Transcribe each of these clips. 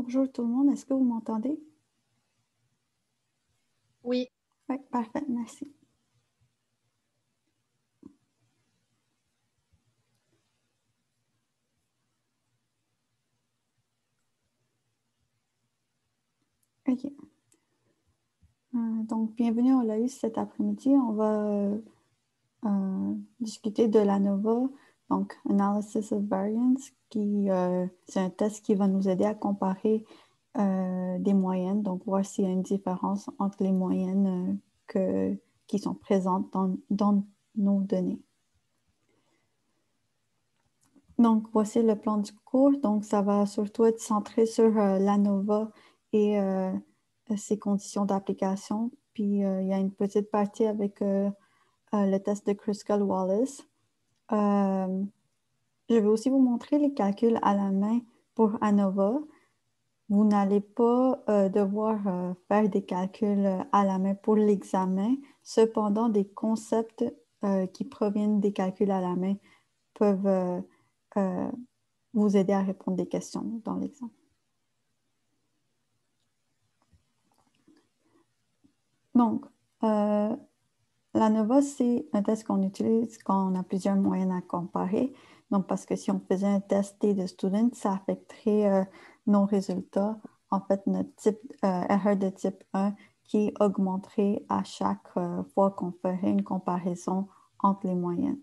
bonjour tout le monde. Est-ce que vous m'entendez? Oui. Oui, parfait, merci. OK. Donc, bienvenue au LAIS cet après-midi. On va discuter de l'ANOVA, donc Analysis of Variance, c'est un test qui va nous aider à comparer des moyennes, donc voir s'il y a une différence entre les moyennes qui sont présentes dans nos données. Donc, voici le plan du cours. Donc, ça va surtout être centré sur l'ANOVA et ses conditions d'application. Puis, il y a une petite partie avec le test de Kruskal-Wallis. Je vais aussi vous montrer les calculs à la main pour ANOVA. Vous n'allez pas devoir faire des calculs à la main pour l'examen. Cependant, des concepts qui proviennent des calculs à la main peuvent vous aider à répondre des questions dans l'examen. Donc, l'ANOVA, c'est un test qu'on utilise quand on a plusieurs moyennes à comparer. Donc, parce que si on faisait un test T de student, ça affecterait nos résultats. En fait, notre type, erreur de type 1 qui augmenterait à chaque fois qu'on ferait une comparaison entre les moyennes.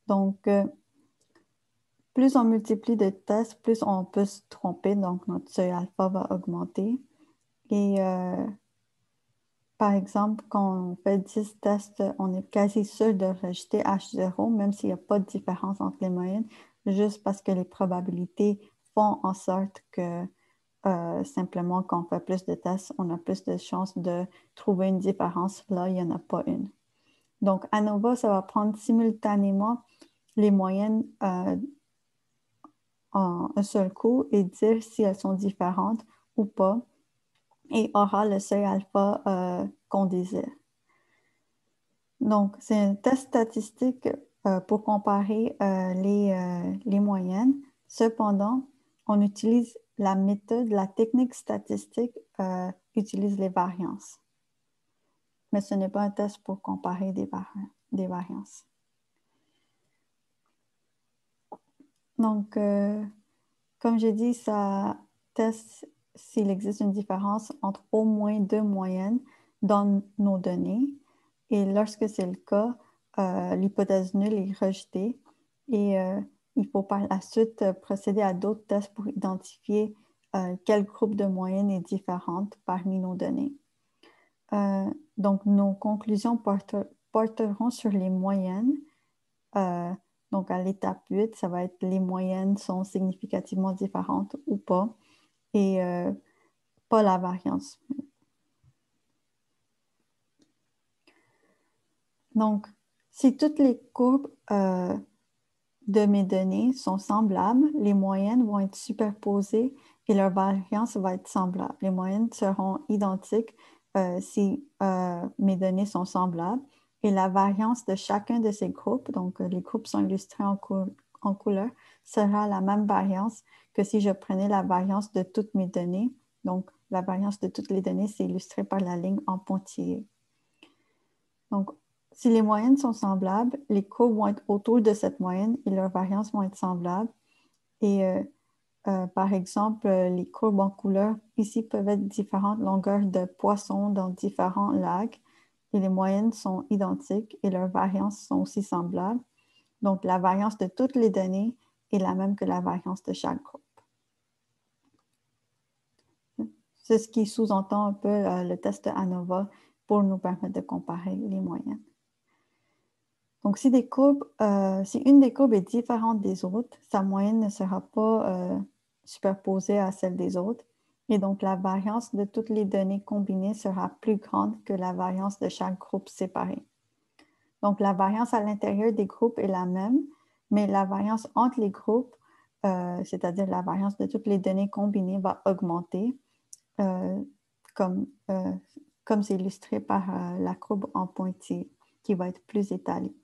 Donc, plus on multiplie de tests, plus on peut se tromper. Donc, notre seuil alpha va augmenter. Et par exemple, quand on fait 10 tests, on est quasi sûr de rejeter H0, même s'il n'y a pas de différence entre les moyennes, juste parce que les probabilités font en sorte que simplement quand on fait plus de tests, on a plus de chances de trouver une différence. Là, il n'y en a pas une. Donc, ANOVA, ça va prendre simultanément les moyennes en un seul coup et dire si elles sont différentes ou pas, et aura le seuil alpha qu'on désire. Donc, c'est un test statistique pour comparer les moyennes. Cependant, on utilise la méthode, la technique statistique utilise les variances. Mais ce n'est pas un test pour comparer des variances. Donc, comme j'ai dit, ça teste s'il existe une différence entre au moins deux moyennes dans nos données. Et lorsque c'est le cas, l'hypothèse nulle est rejetée et il faut par la suite procéder à d'autres tests pour identifier quel groupe de moyennes est différente parmi nos données. Donc, nos conclusions porteront sur les moyennes. Donc, à l'étape 8, ça va être les moyennes sont significativement différentes ou pas et pas la variance. Donc, si toutes les courbes de mes données sont semblables, les moyennes vont être superposées et leur variance va être semblable. Les moyennes seront identiques si mes données sont semblables et la variance de chacun de ces groupes, donc les groupes sont illustrés en couleur, sera la même variance que si je prenais la variance de toutes mes données. Donc, la variance de toutes les données, c'est illustré par la ligne en pointillé. Donc, si les moyennes sont semblables, les courbes vont être autour de cette moyenne et leurs variances vont être semblables. Et par exemple, les courbes en couleur ici peuvent être différentes longueurs de poissons dans différents lacs et les moyennes sont identiques et leurs variances sont aussi semblables. Donc, la variance de toutes les données est la même que la variance de chaque groupe. C'est ce qui sous-entend un peu le test de ANOVA pour nous permettre de comparer les moyennes. Donc, si une des courbes est différente des autres, sa moyenne ne sera pas superposée à celle des autres. Et donc, la variance de toutes les données combinées sera plus grande que la variance de chaque groupe séparé. Donc, la variance à l'intérieur des groupes est la même, mais la variance entre les groupes, c'est-à-dire la variance de toutes les données combinées, va augmenter, comme c'est illustré par la courbe en pointillé, qui va être plus étalée.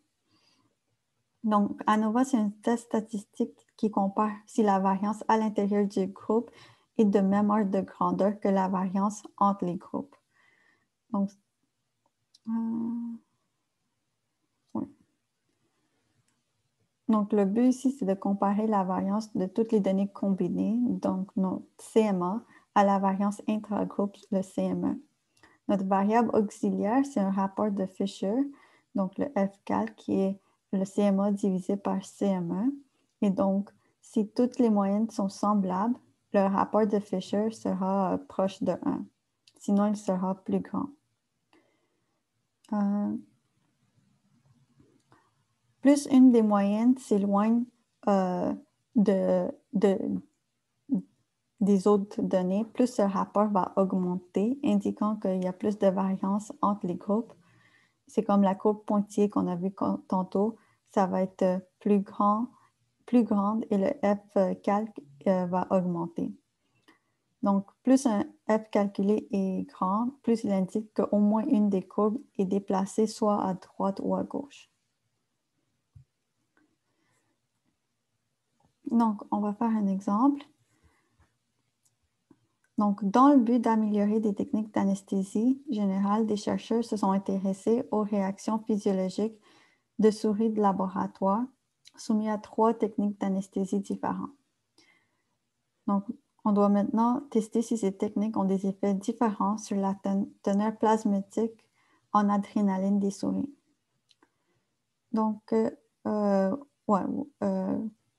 Donc, ANOVA, c'est un test statistique qui compare si la variance à l'intérieur du groupe est de même ordre de grandeur que la variance entre les groupes. Donc, oui. Donc, le but ici, c'est de comparer la variance de toutes les données combinées, donc notre CMA, à la variance intragroupe, le CME. Notre variable auxiliaire, c'est un rapport de Fisher, donc le F-cal, qui est le CMA divisé par CME. Et donc, si toutes les moyennes sont semblables, le rapport de Fisher sera proche de 1. Sinon, il sera plus grand. Plus une des moyennes s'éloigne des autres données, plus ce rapport va augmenter, indiquant qu'il y a plus de variance entre les groupes. C'est comme la courbe pointillée qu'on a vue tantôt, ça va être plus grande et le F-calc va augmenter. Donc, plus un F calculé est grand, plus il indique qu'au moins une des courbes est déplacée soit à droite ou à gauche. Donc, on va faire un exemple. Donc, dans le but d'améliorer des techniques d'anesthésie générale, des chercheurs se sont intéressés aux réactions physiologiques de souris de laboratoire soumis à 3 techniques d'anesthésie différentes. Donc, on doit maintenant tester si ces techniques ont des effets différents sur la teneur plasmatique en adrénaline des souris. Donc,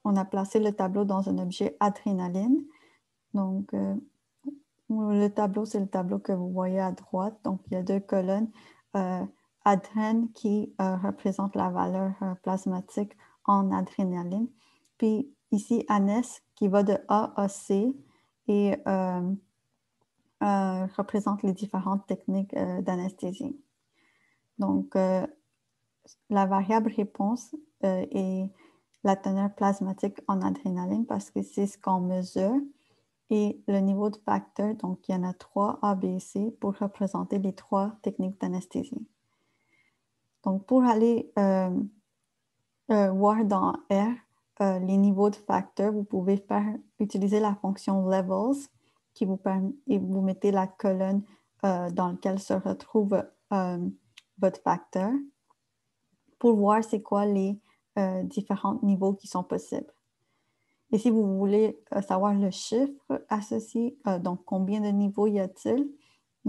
on a placé le tableau dans un objet adrénaline. Donc, le tableau, c'est le tableau que vous voyez à droite. Donc, il y a 2 colonnes. Adrène qui représente la valeur plasmatique en adrénaline. Puis ici, ANES qui va de A à C et représente les différentes techniques d'anesthésie. Donc, la variable réponse est la teneur plasmatique en adrénaline parce que c'est ce qu'on mesure. Et le niveau de facteur, donc il y en a 3 A, B et C pour représenter les 3 techniques d'anesthésie. Donc, pour aller voir dans R les niveaux de facteurs, vous pouvez utiliser la fonction levels qui vous permet, et vous mettez la colonne dans laquelle se retrouve votre facteur pour voir c'est quoi les différents niveaux qui sont possibles. Et si vous voulez savoir le chiffre associé, donc combien de niveaux y a-t-il,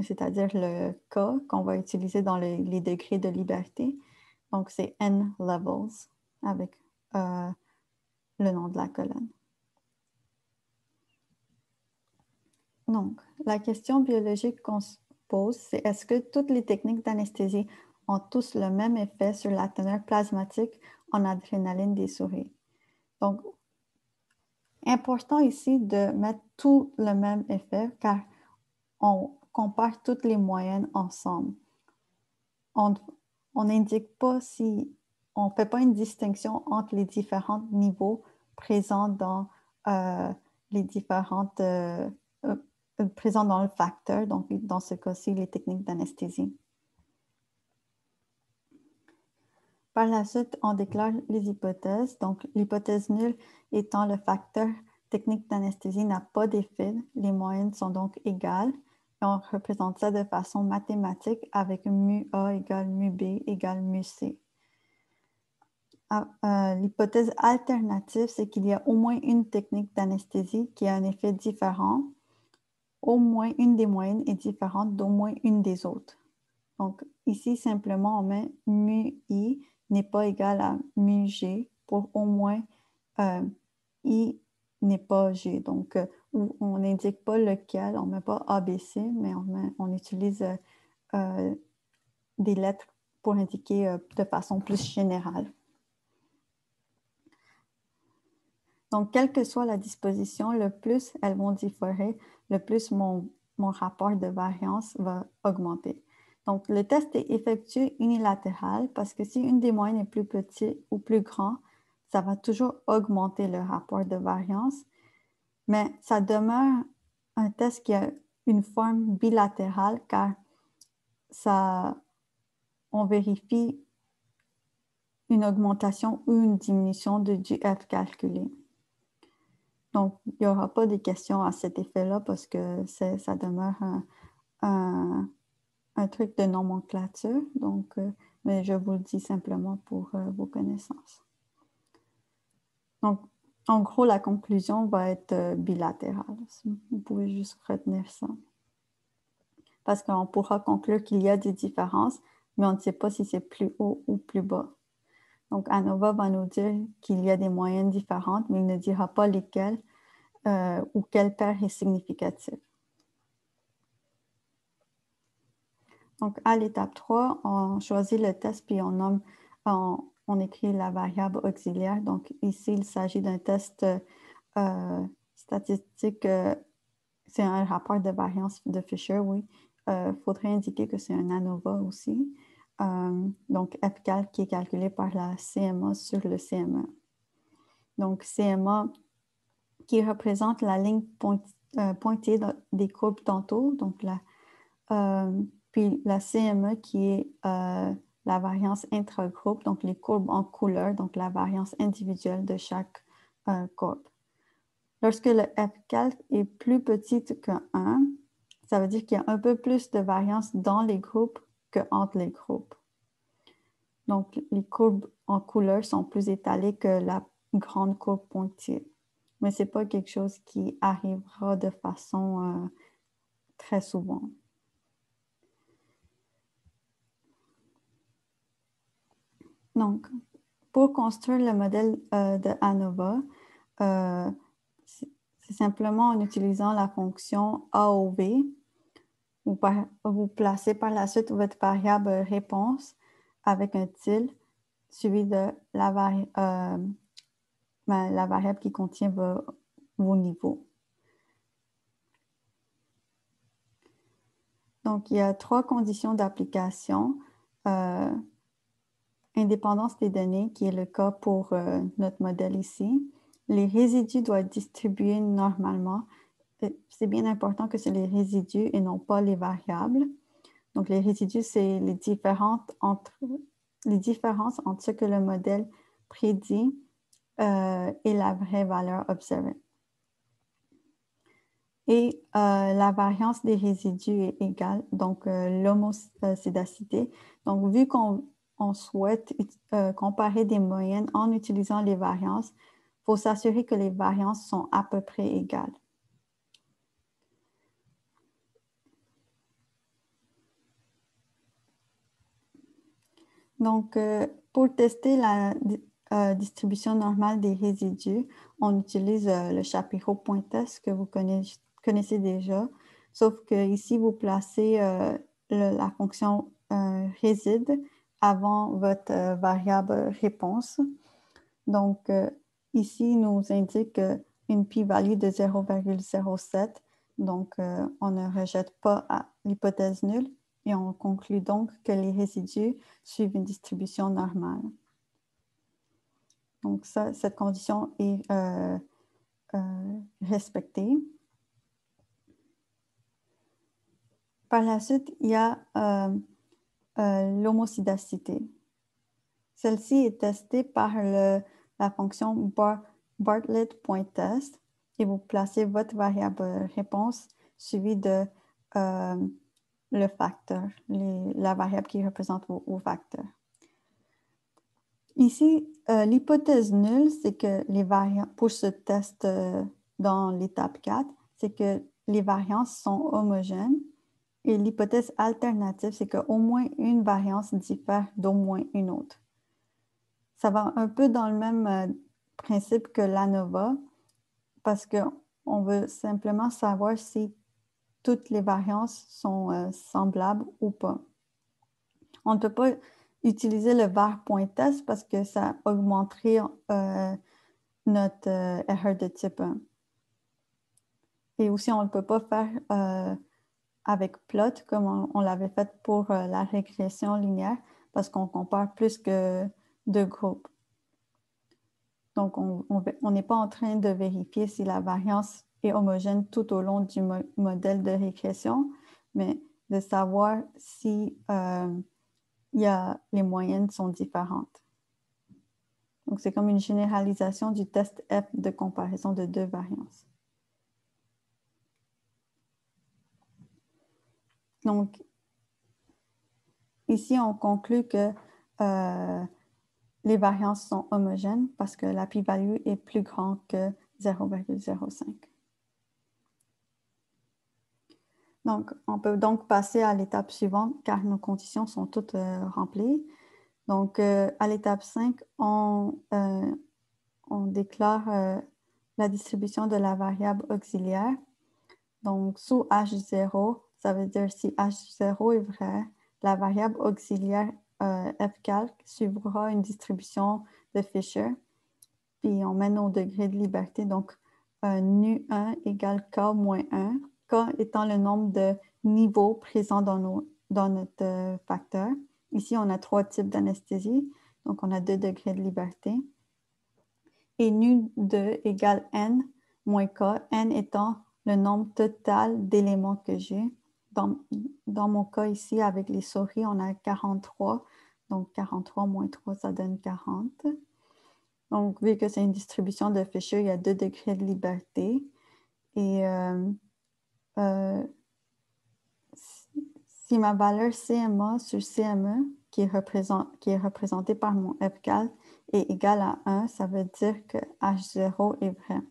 c'est-à-dire le K qu'on va utiliser dans les degrés de liberté, donc c'est N levels avec le nom de la colonne. Donc, la question biologique qu'on se pose, c'est est-ce que toutes les techniques d'anesthésie ont tous le même effet sur la teneur plasmatique en adrénaline des souris? Donc, important ici de mettre tout le même effet car on compare toutes les moyennes ensemble. On n'indique pas si, on ne fait pas une distinction entre les différents niveaux présents dans les différentes, présents dans le facteur, donc dans ce cas-ci, les techniques d'anesthésie. Par la suite, on déclare les hypothèses. Donc, l'hypothèse nulle étant le facteur technique d'anesthésie n'a pas d'effet. Les moyennes sont donc égales. Et on représente ça de façon mathématique avec mu A égale mu B égale mu C. L'hypothèse alternative, c'est qu'il y a au moins une technique d'anesthésie qui a un effet différent. Au moins une des moyennes est différente d'au moins une des autres. Donc, ici, simplement, on met mu I n'est pas égal à mu G pour au moins I n'est pas G. Donc, on n'indique pas lequel, on ne met pas ABC, mais on utilise des lettres pour indiquer de façon plus générale. Donc, quelle que soit la disposition, le plus elles vont différer, le plus mon rapport de variance va augmenter. Donc, le test est effectué unilatéral parce que si une des moyennes est plus petite ou plus grande, ça va toujours augmenter le rapport de variance, mais ça demeure un test qui a une forme bilatérale car on vérifie une augmentation ou une diminution du F calculé. Donc, il n'y aura pas de questions à cet effet-là parce que ça demeure un truc de nomenclature. Donc, mais je vous le dis simplement pour vos connaissances. Donc, en gros, la conclusion va être bilatérale. Vous pouvez juste retenir ça. Parce qu'on pourra conclure qu'il y a des différences, mais on ne sait pas si c'est plus haut ou plus bas. Donc, ANOVA va nous dire qu'il y a des moyennes différentes, mais il ne dira pas lesquelles ou quelle paire est significative. Donc, à l'étape 3, on choisit le test puis on écrit la variable auxiliaire. Donc, ici, il s'agit d'un test statistique. C'est un rapport de variance de Fisher, oui. Il faudrait indiquer que c'est un ANOVA aussi. Donc, FCAL qui est calculé par la CMA sur le CME. Donc, CMA qui représente la ligne pointée des courbes tantôt. Donc, puis la CME qui est la variance intragroupe, donc les courbes en couleur, donc la variance individuelle de chaque courbe. Lorsque le FCAL est plus petit que 1, ça veut dire qu'il y a un peu plus de variance dans les groupes qu'entre les groupes. Donc, les courbes en couleur sont plus étalées que la grande courbe pointillée. Mais ce n'est pas quelque chose qui arrivera de façon très souvent. Donc, pour construire le modèle de ANOVA, c'est simplement en utilisant la fonction AOV. Vous placez par la suite votre variable réponse avec un tilde suivi de la variable qui contient vos niveaux. Donc, il y a 3 conditions d'application. Indépendance des données, qui est le cas pour notre modèle ici. Les résidus doivent être distribués normalement. C'est bien important que c'est les résidus et non pas les variables. Donc, les résidus, c'est les différences entre ce que le modèle prédit et la vraie valeur observée. Et la variance des résidus est égale, donc l'homocidacité. Donc, vu qu'on souhaite comparer des moyennes en utilisant les variances, il faut s'assurer que les variances sont à peu près égales. Donc, pour tester la distribution normale des résidus, on utilise le Shapiro-Pointez que vous connaissez déjà, sauf que ici, vous placez la fonction réside avant votre variable réponse. Donc, ici, il nous indique une p-value de 0,07. Donc, on ne rejette pas l'hypothèse nulle et on conclut donc que les résidus suivent une distribution normale. Donc, cette condition est respectée. Par la suite, il y a l'homocidacité. Celle-ci est testée par la fonction Bartlett.test et vous placez votre variable réponse suivie de le facteur, la variable qui représente vos facteurs. Ici, l'hypothèse nulle, c'est que les variances, pour ce test dans l'étape 4, c'est que les variances sont homogènes. Et l'hypothèse alternative, c'est qu'au moins une variance diffère d'au moins une autre. Ça va un peu dans le même principe que l'ANOVA, parce qu'on veut simplement savoir si toutes les variances sont semblables ou pas. On ne peut pas utiliser le var.test parce que ça augmenterait notre erreur de type 1. Et aussi, on ne peut pas faire avec plot comme on l'avait fait pour la régression linéaire parce qu'on compare plus que 2 groupes. Donc, on n'est pas en train de vérifier si la variance est homogène tout au long du modèle de régression, mais de savoir si les moyennes sont différentes. Donc, c'est comme une généralisation du test F de comparaison de deux variances. Donc, ici, on conclut que les variances sont homogènes parce que la p-value est plus grande que 0,05. Donc, on peut donc passer à l'étape suivante car nos conditions sont toutes remplies. Donc, à l'étape 5, on déclare la distribution de la variable auxiliaire. Donc, sous H0, ça veut dire si H0 est vrai, la variable auxiliaire Fcalc suivra une distribution de Fisher. Puis, on met nos degrés de liberté. Donc, nu1 égale k moins 1, k étant le nombre de niveaux présents dans notre facteur. Ici, on a 3 types d'anesthésie. Donc, on a 2 degrés de liberté. Et nu2 égale n moins k, n étant le nombre total d'éléments que j'ai. Dans mon cas ici, avec les souris, on a 43. Donc, 43 moins 3, ça donne 40. Donc, vu que c'est une distribution de Fisher, il y a 2 degrés de liberté. Et si ma valeur CMA sur CME, qui est représentée par mon Fcal, est égale à 1, ça veut dire que H0 est vrai.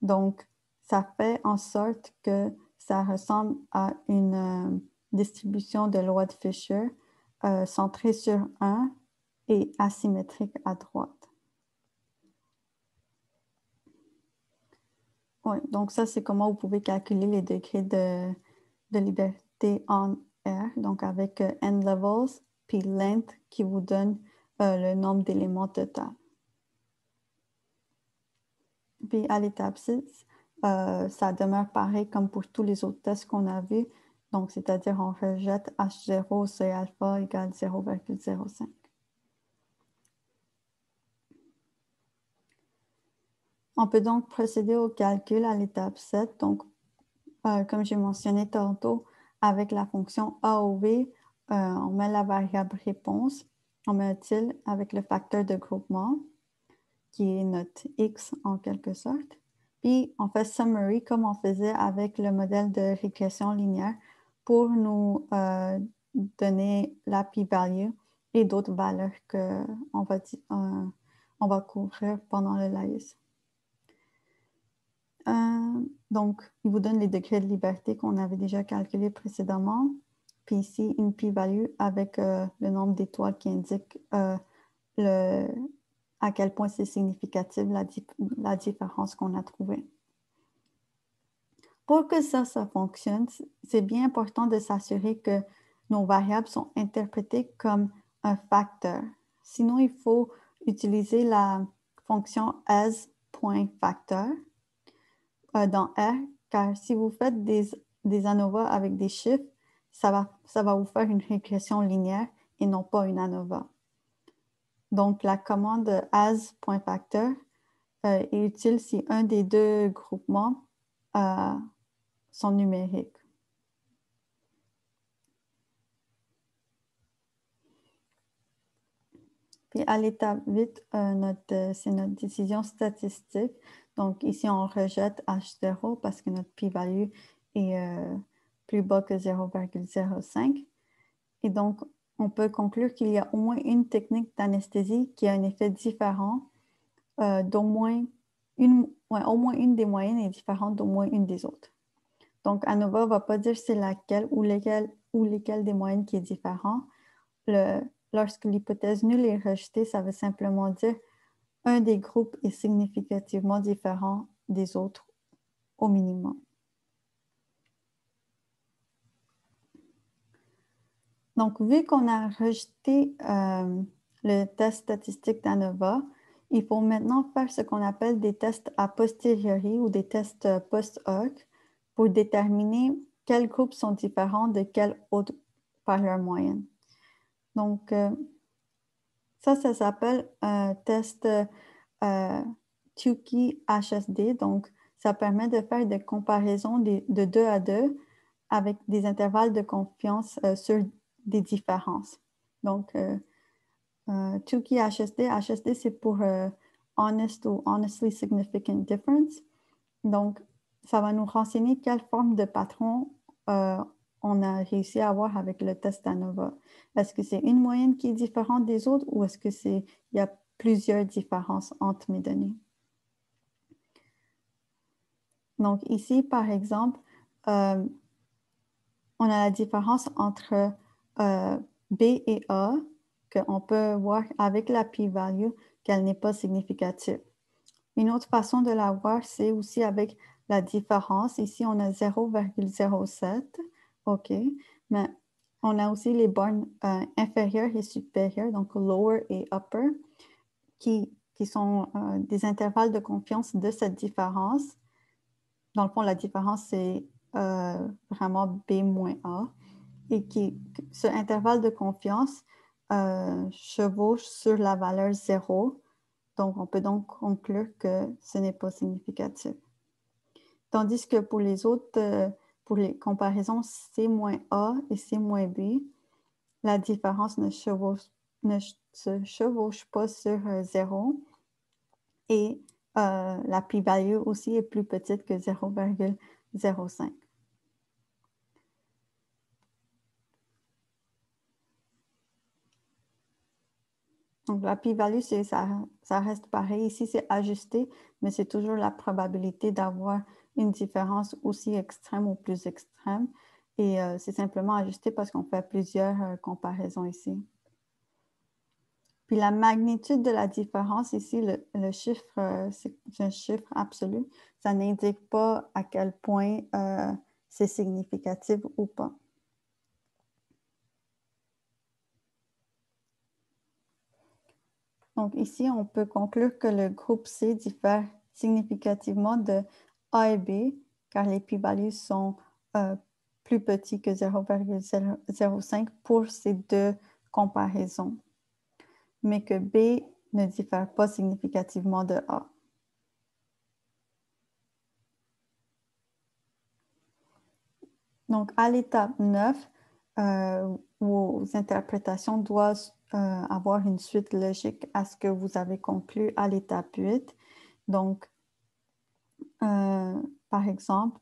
Donc, ça fait en sorte que ça ressemble à une distribution de loi de Fisher centrée sur 1 et asymétrique à droite. Oui, donc ça, c'est comment vous pouvez calculer les degrés de liberté en R, donc avec n levels, puis length qui vous donne le nombre d'éléments total. Puis à l'étape 6, ça demeure pareil comme pour tous les autres tests qu'on a vus. Donc, c'est-à-dire on rejette H0 C alpha égale 0,05. On peut donc procéder au calcul à l'étape 7. Donc, comme j'ai mentionné tantôt, avec la fonction AOV, on met la variable réponse, on met un tilde avec le facteur de groupement, qui est notre X en quelque sorte. Puis, on fait summary comme on faisait avec le modèle de régression linéaire pour nous donner la p-value et d'autres valeurs qu'on va couvrir pendant le LAIS. Donc, il vous donne les degrés de liberté qu'on avait déjà calculés précédemment. Puis ici, une p-value avec le nombre d'étoiles qui indique à quel point c'est significatif la différence qu'on a trouvée. Pour que ça fonctionne, c'est bien important de s'assurer que nos variables sont interprétées comme un facteur. Sinon, il faut utiliser la fonction as.factor dans R, car si vous faites des ANOVA avec des chiffres, ça va vous faire une régression linéaire et non pas une ANOVA. Donc, la commande as.factor est utile si un des deux groupements sont numériques. Puis à l'étape 8, c'est notre décision statistique. Donc ici, on rejette H0 parce que notre p-value est plus bas que 0,05. Et donc, on peut conclure qu'il y a au moins une technique d'anesthésie qui a un effet différent au moins une des moyennes est différente d'au moins une des autres. Donc, ANOVA ne va pas dire c'est laquelle ou lesquelles des moyennes qui est différent. Lorsque l'hypothèse nulle est rejetée, ça veut simplement dire un des groupes est significativement différent des autres au minimum. Donc, vu qu'on a rejeté le test statistique d'ANOVA, il faut maintenant faire ce qu'on appelle des tests a posteriori ou des tests post-hoc pour déterminer quels groupes sont différents de quels autres par leur moyenne. Donc, ça s'appelle un test Tukey HSD. Donc, ça permet de faire des comparaisons de 2 à 2 avec des intervalles de confiance sur des différences. Donc, Tukey HSD. HSD, c'est pour Honest ou Honestly Significant Difference. Donc, ça va nous renseigner quelle forme de patron on a réussi à avoir avec le test ANOVA. Est-ce que c'est une moyenne qui est différente des autres ou est-ce que il y a plusieurs différences entre mes données? Donc, ici, par exemple, on a la différence entre B et A, qu'on peut voir avec la p-value qu'elle n'est pas significative. Une autre façon de la voir, c'est aussi avec la différence. Ici, on a 0,07. OK. Mais on a aussi les bornes inférieures et supérieures, donc lower et upper, qui sont des intervalles de confiance de cette différence. Dans le fond, la différence, c'est vraiment B moins A. Et ce intervalle de confiance chevauche sur la valeur 0. Donc, on peut donc conclure que ce n'est pas significatif. Tandis que pour les autres, pour les comparaisons C-A et C-B, la différence ne se chevauche pas sur 0 et la p-value aussi est plus petite que 0,05. Donc, la p-value, ça reste pareil. Ici, c'est ajusté, mais c'est toujours la probabilité d'avoir une différence aussi extrême ou plus extrême. Et c'est simplement ajusté parce qu'on fait plusieurs comparaisons ici. Puis la magnitude de la différence, ici, le chiffre, c'est un chiffre absolu. Ça n'indique pas à quel point c'est significatif ou pas. Donc ici, on peut conclure que le groupe C diffère significativement de A et B, car les p-values sont plus petits que 0,05 pour ces deux comparaisons, mais que B ne diffère pas significativement de A. Donc, à l'étape 9, vos interprétations doivent avoir une suite logique à ce que vous avez conclu à l'étape 8. Donc, par exemple,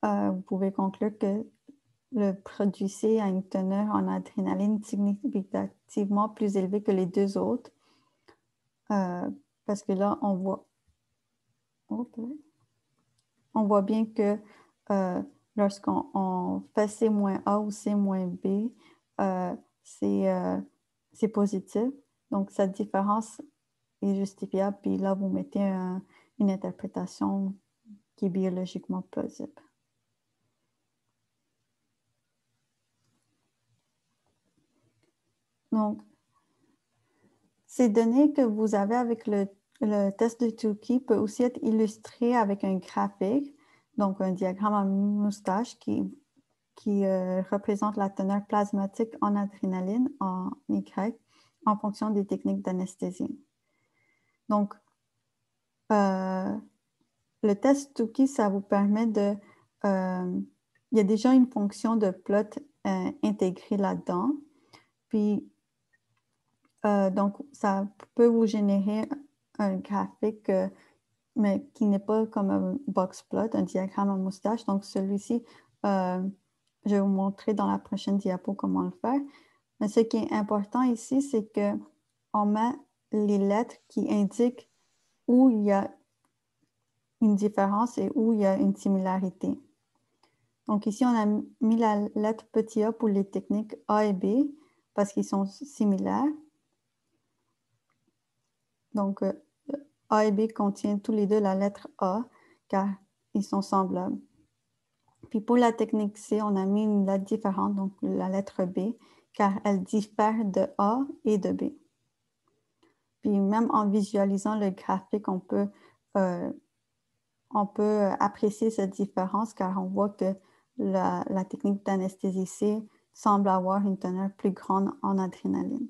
vous pouvez conclure que le produit C a une teneur en adrénaline significativement plus élevée que les deux autres, parce que là, on voit bien que lorsqu'on fait C-A ou C-B, c'est positif. Donc, cette différence est justifiable, puis là, vous mettez une interprétation qui est biologiquement plausible. Donc, ces données que vous avez avec le test de Tukey peut aussi être illustré avec un graphique, donc un diagramme à moustache qui représente la teneur plasmatique en adrénaline, en Y, en fonction des techniques d'anesthésie. Donc, le test Tukey, ça vous permet de... il y a déjà une fonction de plot intégrée là-dedans. Puis, donc, ça peut vous générer un graphique, mais qui n'est pas comme un box plot, un diagramme à moustache. Donc, celui-ci, je vais vous montrer dans la prochaine diapo comment le faire. Mais ce qui est important ici, c'est qu'on met les lettres qui indiquent où il y a une différence et où il y a une similarité. Donc ici, on a mis la lettre petit a pour les techniques A et B parce qu'ils sont similaires. Donc, A et B contiennent tous les deux la lettre A car ils sont semblables. Puis pour la technique C, on a mis une lettre différente, donc la lettre B, car elle diffère de A et de B. Puis même en visualisant le graphique, on peut apprécier cette différence car on voit que la technique d'anesthésie C semble avoir une teneur plus grande en adrénaline.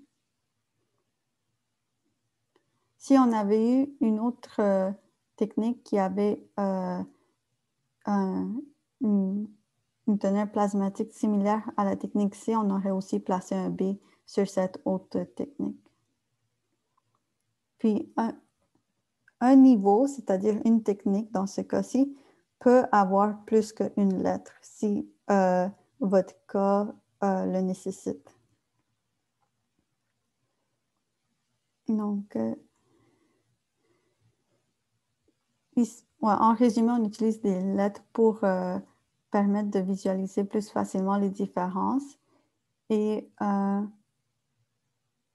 Si on avait eu une autre technique qui avait une teneur plasmatique similaire à la technique C, on aurait aussi placé un B sur cette autre technique. Puis un niveau, c'est-à-dire une technique dans ce cas-ci, peut avoir plus qu'une lettre si votre cas le nécessite. Donc, en résumé, on utilise des lettres pour permettre de visualiser plus facilement les différences. Et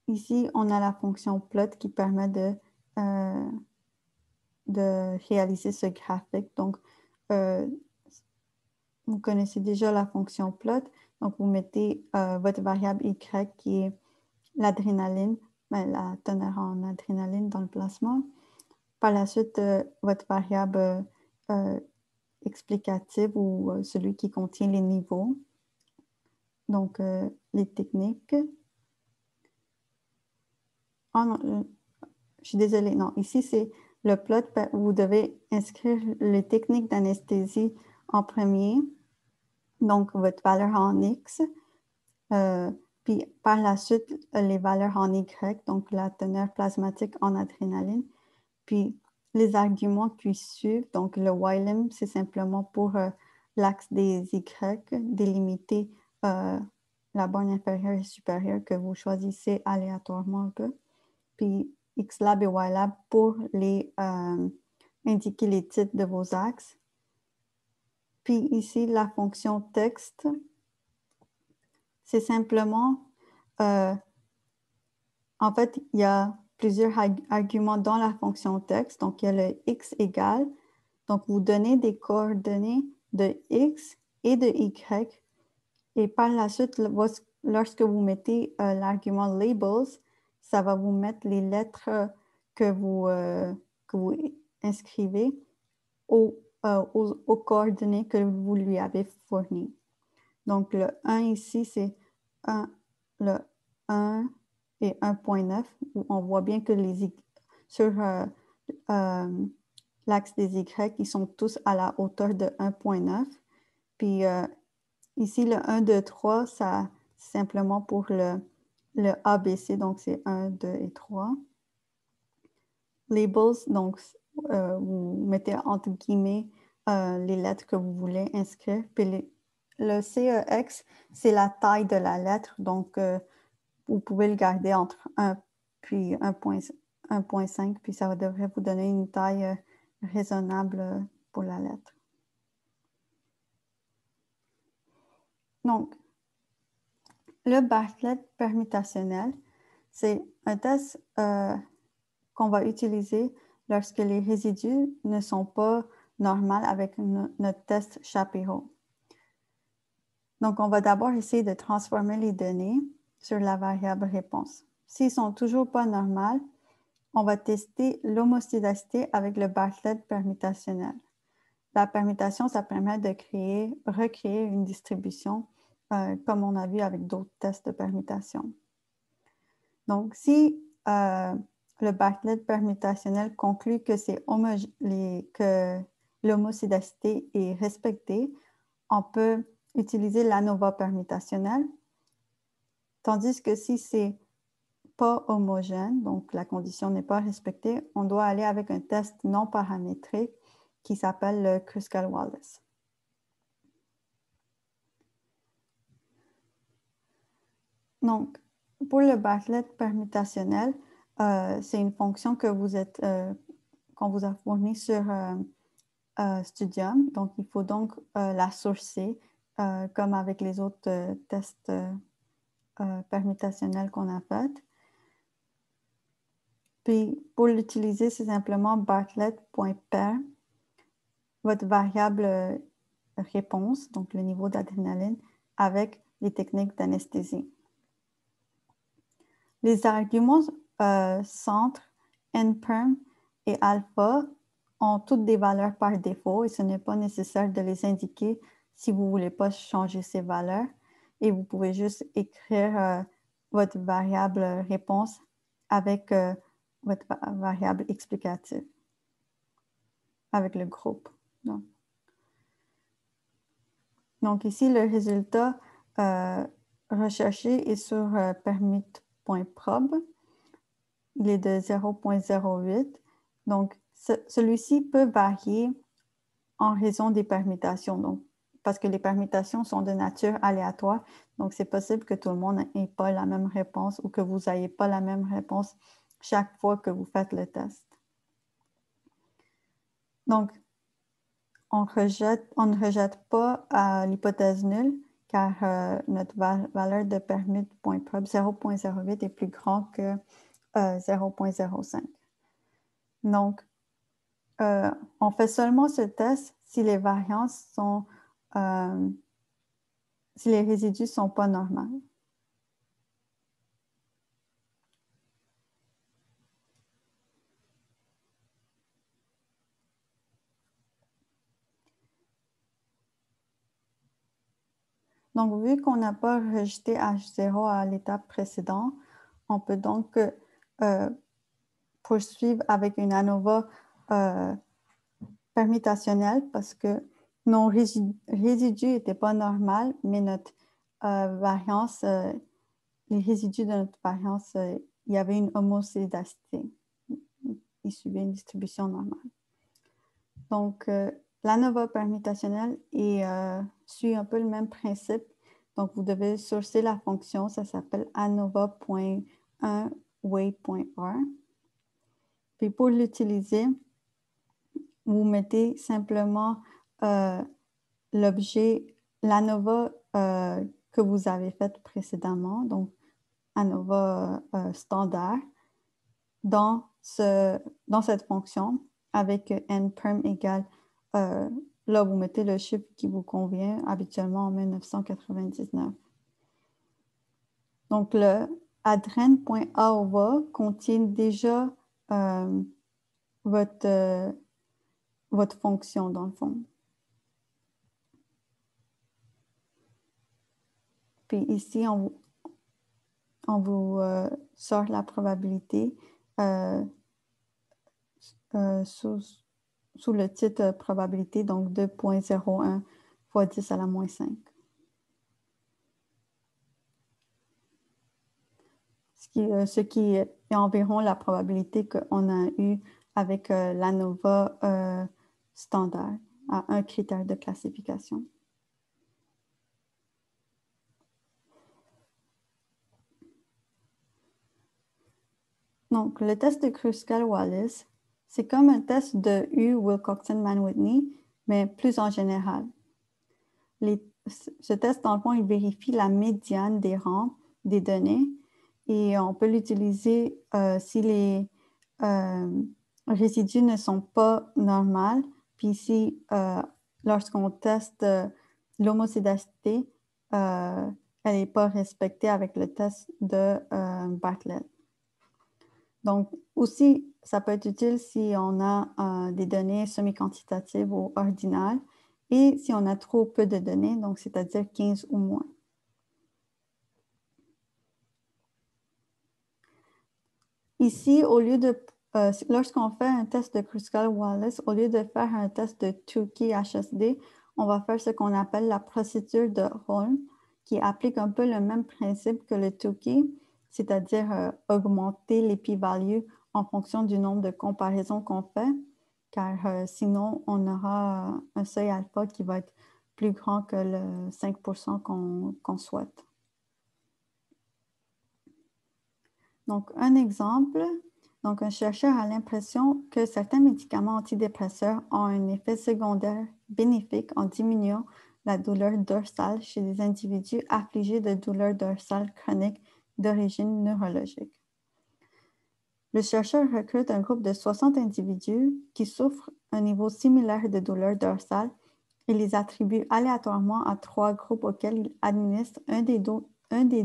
ici, on a la fonction plot qui permet de réaliser ce graphique. Donc, vous connaissez déjà la fonction plot. Donc, vous mettez votre variable y qui est l'adrénaline, la teneur en adrénaline dans le plasma. Par la suite, votre variable explicative ou celui qui contient les niveaux. Donc, les techniques. Oh non, je suis désolée. Non, ici, c'est le plot. Vous devez inscrire les techniques d'anesthésie en premier. Donc, votre valeur en X. Puis, par la suite, les valeurs en Y, donc la teneur plasmatique en adrénaline. Puis, les arguments qui suivent, donc le YLEM, c'est simplement pour l'axe des Y, délimiter la borne inférieure et supérieure que vous choisissez aléatoirement un peu. Puis, XLab et YLab pour indiquer les titres de vos axes. Puis ici, la fonction texte, c'est simplement, en fait, il y a plusieurs arguments dans la fonction texte. Donc, il y a le x égale. Donc, vous donnez des coordonnées de x et de y. Et par la suite, lorsque vous mettez l'argument labels, ça va vous mettre les lettres que vous inscrivez aux coordonnées que vous lui avez fournies. Donc, le 1 ici, c'est le 1 et 1.9. On voit bien que sur l'axe des Y, ils sont tous à la hauteur de 1.9. Puis ici, le 1, 2, 3, ça, c'est simplement pour le ABC, donc c'est 1, 2 et 3. Labels, donc vous mettez entre guillemets les lettres que vous voulez inscrire. Puis le CEX, c'est la taille de la lettre, donc vous pouvez le garder entre 1 puis 1.5, puis ça devrait vous donner une taille raisonnable pour la lettre. Donc, le Bartlett permutationnel, c'est un test qu'on va utiliser lorsque les résidus ne sont pas normaux avec notre test Shapiro. Donc, on va d'abord essayer de transformer les données sur la variable réponse. S'ils sont toujours pas normaux, on va tester l'homoscédacité avec le Bartlett permutationnel. La permutation, ça permet de recréer une distribution comme on a vu avec d'autres tests de permutation. Donc, si le Bartlett permutationnel conclut que l'homoscédacité est respectée, on peut utiliser l'ANOVA permutationnel, tandis que si c'est pas homogène, donc la condition n'est pas respectée, on doit aller avec un test non paramétrique qui s'appelle le Kruskal-Wallis. Donc, pour le Bartlett permutationnel, c'est une fonction qu'on vous a fournie sur Studium. Donc, il faut donc la sourcer comme avec les autres tests permutationnels qu'on a fait. Puis, pour l'utiliser, c'est simplement bartlett.per, votre variable réponse, donc le niveau d'adrénaline, avec les techniques d'anesthésie. Les arguments centre, nperm et alpha ont toutes des valeurs par défaut et ce n'est pas nécessaire de les indiquer si vous ne voulez pas changer ces valeurs. Et vous pouvez juste écrire votre variable réponse avec votre variable explicative, avec le groupe. Donc ici, le résultat recherché est sur permute.prob. il est de 0,08. Donc, celui-ci peut varier en raison des permutations. Donc, parce que les permutations sont de nature aléatoire. Donc, c'est possible que tout le monde n'ait pas la même réponse ou que vous n'ayez pas la même réponse chaque fois que vous faites le test. Donc, on ne rejette pas l'hypothèse nulle car notre valeur de permute.prob 0,08 est plus grand que 0,05. Donc, on fait seulement ce test si les variances sont, si les résidus ne sont pas normaux. Donc, vu qu'on n'a pas rejeté H0 à l'étape précédente, on peut donc poursuivre avec une ANOVA permutationnelle parce que nos résidus n'étaient pas normaux, mais notre variance, les résidus de notre variance, il y avait une homocédacité. Il suivait une distribution normale. Donc, l'ANOVA permutationnelle suit un peu le même principe. Donc, vous devez sourcer la fonction, ça s'appelle ANOVA.1 Puis, pour l'utiliser, vous mettez simplement l'ANOVA que vous avez fait précédemment, donc ANOVA standard, dans cette fonction avec nperm égale, là vous mettez le chiffre qui vous convient, habituellement en 1999. Donc le adren.aova contient déjà votre fonction dans le fond. Puis ici, on vous sort la probabilité sous le titre probabilité, donc 2,01 fois 10 à la moins 5. Ce qui est environ la probabilité qu'on a eue avec l'ANOVA standard à un critère de classification. Donc, le test de Kruskal-Wallis, c'est comme un test de Wilcoxon-Mann-Whitney, mais plus en général. Ce test, dans le fond, il vérifie la médiane des rangs des données et on peut l'utiliser si les résidus ne sont pas normaux, puis si lorsqu'on teste l'homocédacité, elle n'est pas respectée avec le test de Bartlett. Donc, aussi, ça peut être utile si on a des données semi-quantitatives ou ordinales et si on a trop peu de données, donc c'est-à-dire 15 ou moins. Ici, au lieu de, lorsqu'on fait un test de Kruskal-Wallis, au lieu de faire un test de Tukey HSD, on va faire ce qu'on appelle la procédure de Holm, qui applique un peu le même principe que le Tukey, c'est-à-dire augmenter les p-values en fonction du nombre de comparaisons qu'on fait, car sinon, on aura un seuil alpha qui va être plus grand que le 5% qu'on souhaite. Donc, un exemple, donc un chercheur a l'impression que certains médicaments antidépresseurs ont un effet secondaire bénéfique en diminuant la douleur dorsale chez les individus affligés de douleurs dorsales chroniques d'origine neurologique. Le chercheur recrute un groupe de 60 individus qui souffrent un niveau similaire de douleur dorsale et les attribue aléatoirement à 3 groupes auxquels il administre un des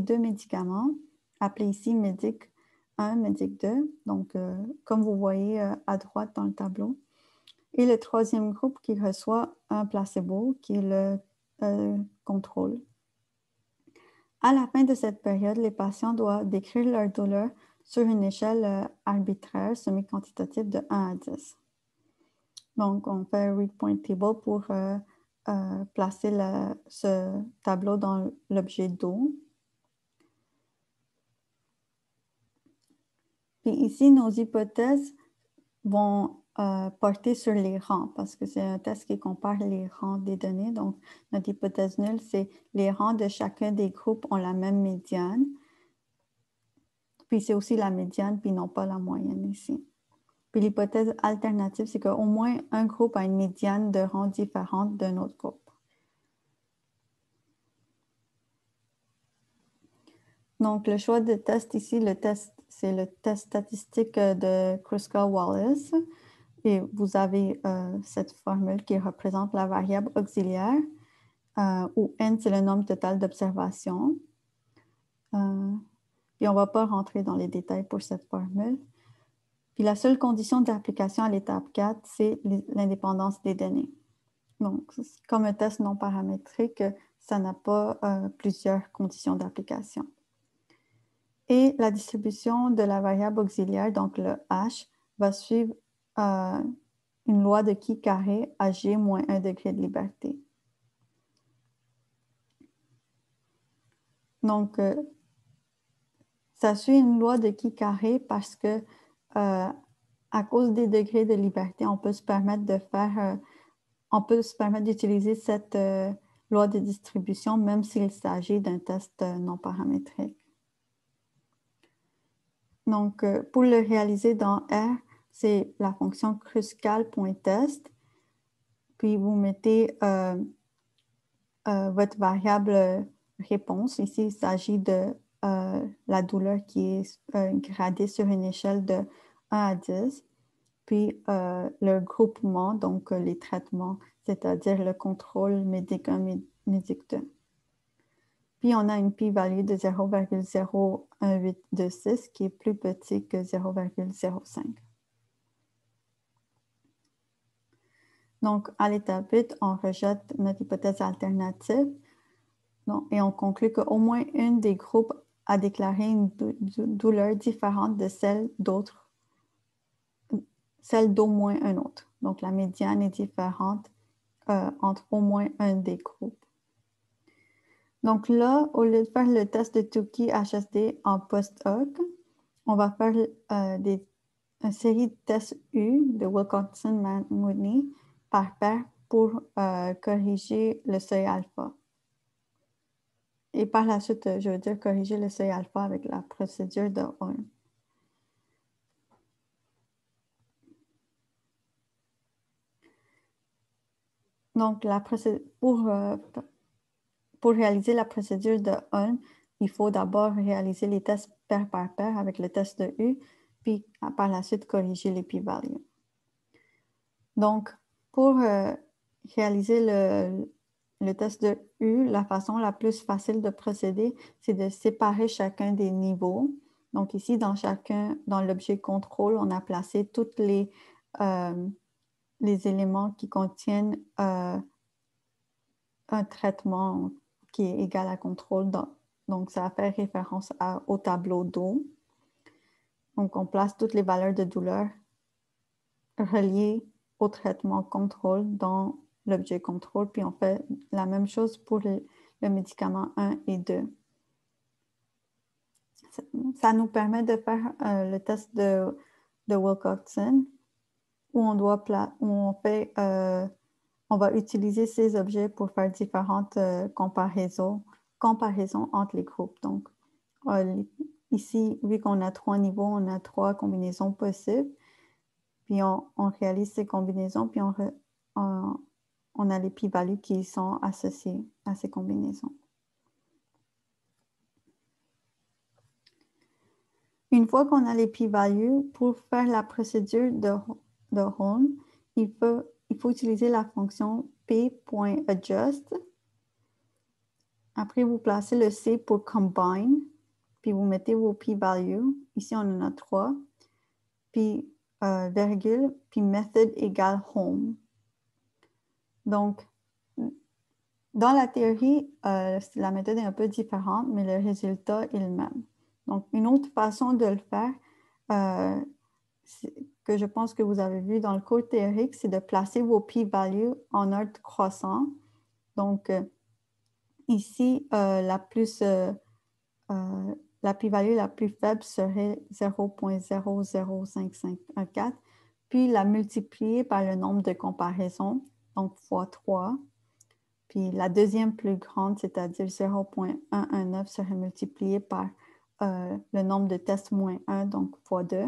deux médicaments, appelé ici MEDIC 1, MEDIC 2, donc comme vous voyez à droite dans le tableau, et le troisième groupe qui reçoit un placebo, qui est le contrôle. À la fin de cette période, les patients doivent décrire leur douleur sur une échelle arbitraire semi-quantitative de 1 à 10. Donc, on fait un read point table pour placer ce tableau dans l'objet Do. Puis ici, nos hypothèses vont porter sur les rangs parce que c'est un test qui compare les rangs des données. Donc, notre hypothèse nulle, c'est les rangs de chacun des groupes ont la même médiane. Puis c'est aussi la médiane, puis non pas la moyenne ici. Puis l'hypothèse alternative, c'est qu'au moins un groupe a une médiane de rangs différente d'un autre groupe. Donc, le choix de test ici, c'est le test statistique de Kruskal-Wallis. Et vous avez cette formule qui représente la variable auxiliaire, où n, c'est le nombre total d'observations. Puis on ne va pas rentrer dans les détails pour cette formule. Puis la seule condition d'application à l'étape 4, c'est l'indépendance des données. Donc, comme un test non paramétrique, ça n'a pas plusieurs conditions d'application. Et la distribution de la variable auxiliaire, donc le h, va suivre une loi de chi carré à g moins 1 degré de liberté. Donc, ça suit une loi de chi carré parce que à cause des degrés de liberté, on peut se permettre d'utiliser cette loi de distribution même s'il s'agit d'un test non paramétrique. Donc, pour le réaliser dans R, c'est la fonction Kruskal.test. Puis, vous mettez votre variable réponse. Ici, il s'agit de la douleur qui est gradée sur une échelle de 1 à 10. Puis, le groupement, donc les traitements, c'est-à-dire le contrôle médic 1, médic 2. Puis, on a une p-value de 0,01826 qui est plus petit que 0,05. Donc, à l'étape 8, on rejette notre hypothèse alternative et on conclut qu'au moins une des groupes a déclaré une douleur différente de celle d'au moins un autre. Donc, la médiane est différente entre au moins un des groupes. Donc là, au lieu de faire le test de Tukey HSD en post-hoc, on va faire une série de tests U de Wilcoxon-Whitney par paire pour corriger le seuil alpha. Et par la suite, je veux dire corriger le seuil alpha avec la procédure de Holm. Donc, pour réaliser la procédure de Holm, il faut d'abord réaliser les tests paire par paire avec le test de U, puis par la suite corriger les p-values. Donc, pour réaliser le test de U, la façon la plus facile de procéder, c'est de séparer chacun des niveaux. Donc ici, dans l'objet contrôle, on a placé tous les éléments qui contiennent un traitement qui est égal à contrôle. Donc, ça fait référence au tableau d'eau. Donc, on place toutes les valeurs de douleur reliées au traitement contrôle dans l'objet contrôle, puis on fait la même chose pour le médicament 1 et 2. Ça nous permet de faire le test de Wilcoxon, où on va utiliser ces objets pour faire différentes comparaisons entre les groupes. Donc, ici, vu qu'on a 3 niveaux, on a 3 combinaisons possibles. Puis, on réalise ces combinaisons, puis on a les p-values qui sont associées à ces combinaisons. Une fois qu'on a les p-values, pour faire la procédure de Holm, il faut utiliser la fonction p.adjust. Après, vous placez le C pour combine, puis vous mettez vos p-values. Ici, on en a 3. Puis, virgule, puis method égale Holm. Donc, dans la théorie, la méthode est un peu différente, mais le résultat est le même. Donc, une autre façon de le faire, que je pense que vous avez vu dans le cours théorique, c'est de placer vos p-values en ordre croissant. Donc, ici, la plus la p-value la plus faible serait 0,00554, puis la multiplier par le nombre de comparaisons, donc fois 3. Puis la deuxième plus grande, c'est-à-dire 0,119, serait multipliée par le nombre de tests moins 1, donc fois 2.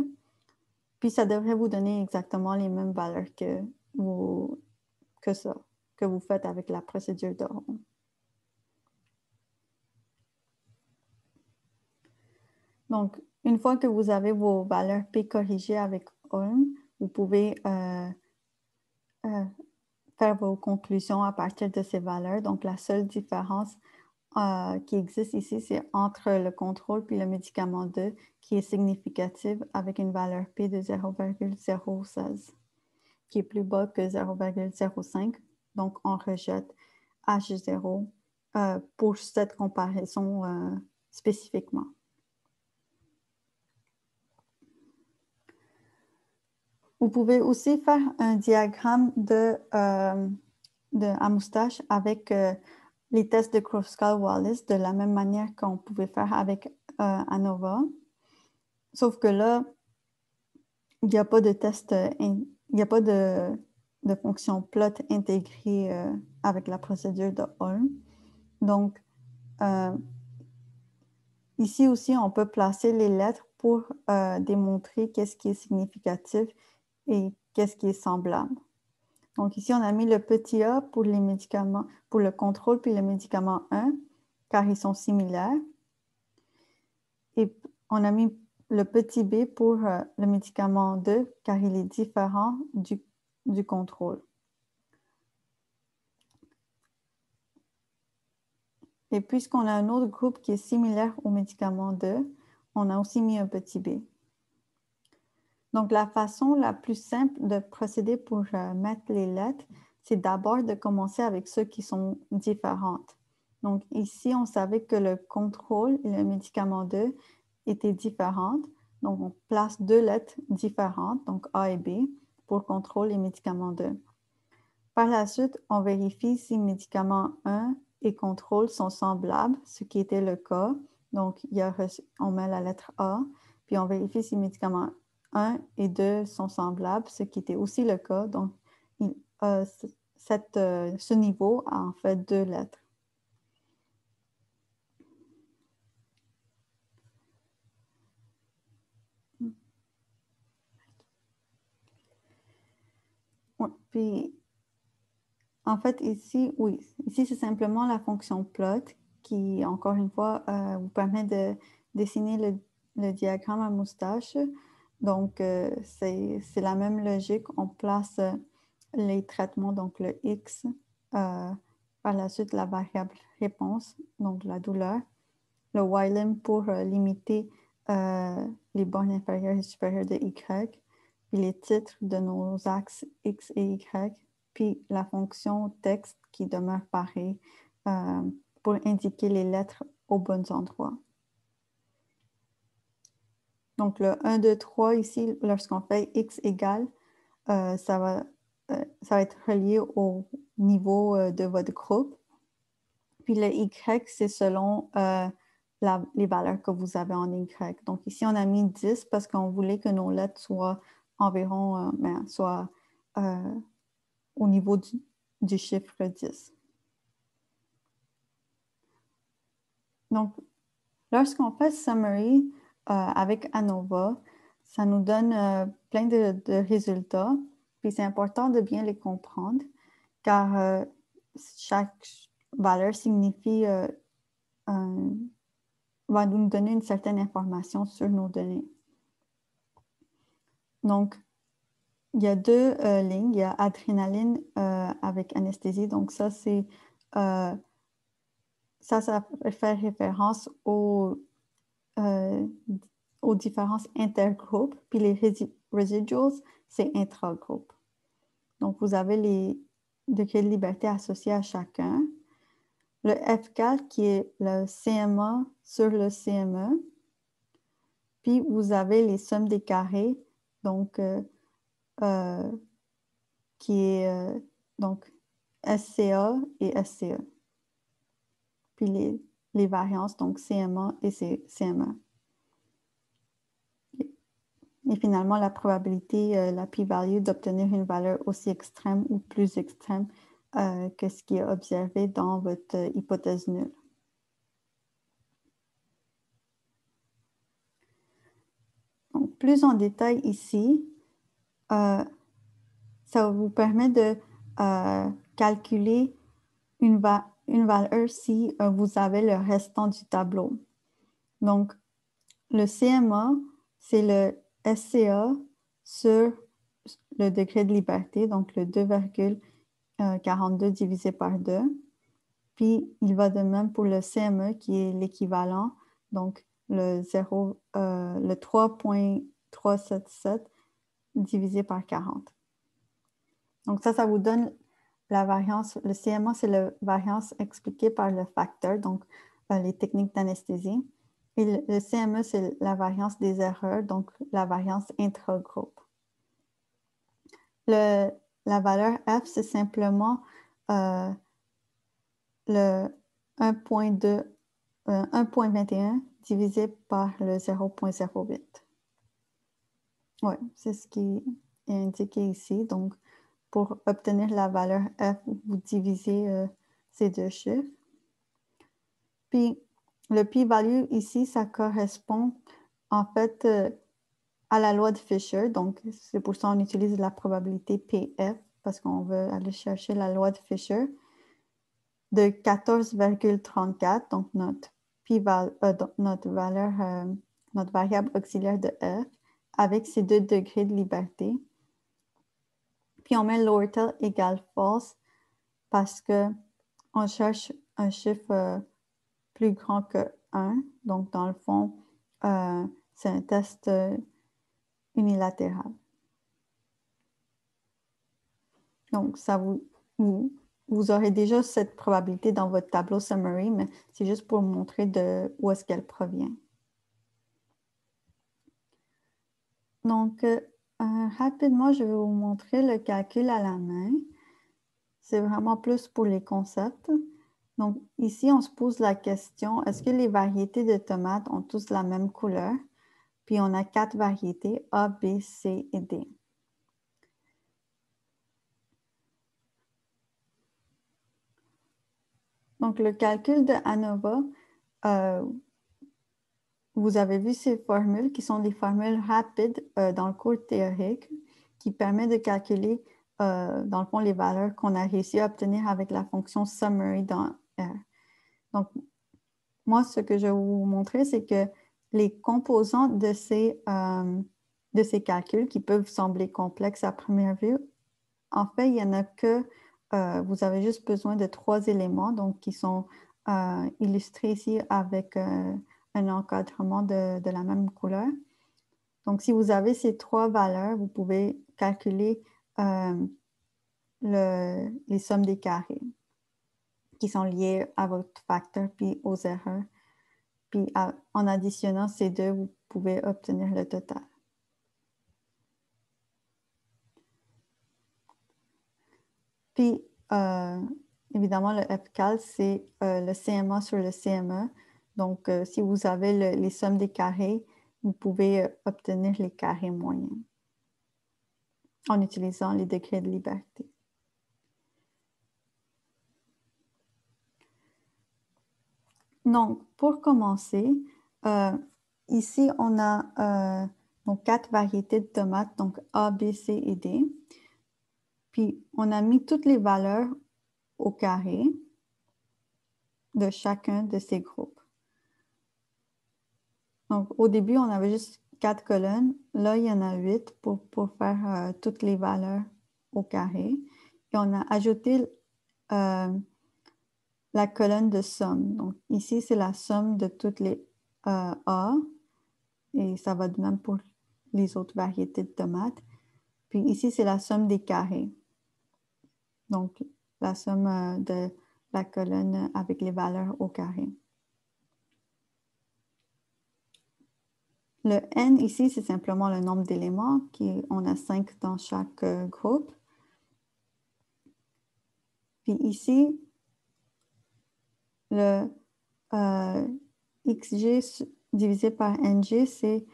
Puis ça devrait vous donner exactement les mêmes valeurs que vous faites avec la procédure de Holm. Donc, une fois que vous avez vos valeurs P corrigées avec Holm, vous pouvez faire vos conclusions à partir de ces valeurs. Donc, la seule différence qui existe ici, c'est entre le contrôle puis le médicament 2, qui est significative avec une valeur P de 0,016, qui est plus bas que 0,05. Donc, on rejette H0 pour cette comparaison spécifiquement. Vous pouvez aussi faire un diagramme à moustache avec les tests de Kruskal-Wallis de la même manière qu'on pouvait faire avec ANOVA. Sauf que là, il n'y a pas de test, il n'y a pas de fonction plot intégrée avec la procédure de Holm. Donc, ici aussi, on peut placer les lettres pour démontrer qu'est-ce qui est significatif et qu'est-ce qui est semblable. Donc ici, on a mis le petit a pour les médicaments, pour le contrôle, puis le médicament 1, car ils sont similaires. Et on a mis le petit b pour le médicament 2, car il est différent du contrôle. Et puisqu'on a un autre groupe qui est similaire au médicament 2, on a aussi mis un petit b. Donc, la façon la plus simple de procéder pour mettre les lettres, c'est d'abord de commencer avec ceux qui sont différentes. Donc, ici, on savait que le contrôle et le médicament 2 étaient différentes. Donc, on place deux lettres différentes, donc A et B, pour contrôle et médicament 2. Par la suite, on vérifie si médicament 1 et contrôle sont semblables, ce qui était le cas. Donc, on met la lettre A, puis on vérifie si médicament 1 et 2 sont semblables, ce qui était aussi le cas. Donc, ce niveau a en fait deux lettres. Ouais, puis, en fait, ici, oui, ici, c'est simplement la fonction plot qui, encore une fois, vous permet de dessiner le diagramme à moustache. Donc, c'est la même logique. On place les traitements, donc le X, par la suite la variable réponse, donc la douleur, le YLEM pour limiter les bornes inférieures et supérieures de Y, puis les titres de nos axes X et Y, puis la fonction texte qui demeure pareille pour indiquer les lettres aux bons endroits. Donc, le 1, 2, 3, ici, lorsqu'on fait X égale, ça va être relié au niveau de votre groupe. Puis le Y, c'est selon les valeurs que vous avez en Y. Donc, ici, on a mis 10 parce qu'on voulait que nos lettres soient environ, soient au niveau du chiffre 10. Donc, lorsqu'on fait summary avec ANOVA, ça nous donne plein de résultats. Puis c'est important de bien les comprendre car chaque valeur signifie va nous donner une certaine information sur nos données. Donc, il y a deux lignes. Il y a adrénaline avec anesthésie. Donc, ça, c'est ça fait référence aux différences intergroupes. Puis les residuals, c'est intragroupe. Donc, vous avez les degrés de liberté associés à chacun. Le F4 qui est le CMA sur le CME. Puis, vous avez les sommes des carrés, donc qui est donc SCA et SCE. Puis les variances, donc CMA et CMA. Et finalement, la probabilité, la p-value d'obtenir une valeur aussi extrême ou plus extrême que ce qui est observé dans votre hypothèse nulle. Donc, plus en détail ici, ça vous permet de calculer une valeur si vous avez le restant du tableau. Donc, le CMA, c'est le SCA sur le degré de liberté, donc le 2,42 divisé par 2. Puis, il va de même pour le CME qui est l'équivalent, donc le 3,377 divisé par 40. Donc ça vous donne la variance. Le CMA, c'est la variance expliquée par le facteur, donc les techniques d'anesthésie. Et le CME, c'est la variance des erreurs, donc la variance intragroupe. La valeur F, c'est simplement le 1,21 divisé par le 0,08. Oui, c'est ce qui est indiqué ici. Donc, pour obtenir la valeur F, vous divisez ces deux chiffres. Puis, le p-value ici, ça correspond en fait à la loi de Fisher. Donc, c'est pour ça qu'on utilise la probabilité PF parce qu'on veut aller chercher la loi de Fisher de 14,34, donc notre variable auxiliaire de F avec ses 2 degrés de liberté. Puis on met lower tail égale false parce qu'on cherche un chiffre plus grand que 1. Donc, dans le fond, c'est un test unilatéral. Donc, vous aurez déjà cette probabilité dans votre tableau summary, mais c'est juste pour montrer où est-ce qu'elle provient. Donc, rapidement, je vais vous montrer le calcul à la main. C'est vraiment plus pour les concepts. Donc, ici, on se pose la question, est-ce que les variétés de tomates ont tous la même couleur? Puis, on a 4 variétés, A, B, C et D. Donc, le calcul de ANOVA, vous avez vu ces formules qui sont des formules rapides dans le cours théorique qui permettent de calculer, dans le fond, les valeurs qu'on a réussi à obtenir avec la fonction summary dans R. Donc, moi, ce que je vais vous montrer, c'est que les composants de ces calculs qui peuvent sembler complexes à première vue, en fait, il n'y en a que, vous avez juste besoin de 3 éléments, donc qui sont illustrés ici avec un encadrement de la même couleur. Donc, si vous avez ces 3 valeurs, vous pouvez calculer les sommes des carrés qui sont liées à votre facteur puis aux erreurs. Puis, en additionnant ces deux, vous pouvez obtenir le total. Puis, évidemment, le FCAL, c'est le CMA sur le CME. Donc, si vous avez les sommes des carrés, vous pouvez obtenir les carrés moyens en utilisant les degrés de liberté. Donc, pour commencer, ici, on a donc 4 variétés de tomates, donc A, B, C et D. Puis, on a mis toutes les valeurs au carré de chacun de ces groupes. Donc, au début, on avait juste 4 colonnes. Là, il y en a 8 pour faire toutes les valeurs au carré. Et on a ajouté la colonne de somme. Donc, ici, c'est la somme de toutes les A. Et ça va de même pour les autres variétés de tomates. Puis ici, c'est la somme des carrés. Donc, la somme de la colonne avec les valeurs au carré. Le N ici, c'est simplement le nombre d'éléments. On a 5 dans chaque groupe. Puis ici, le xg divisé par ng, c'est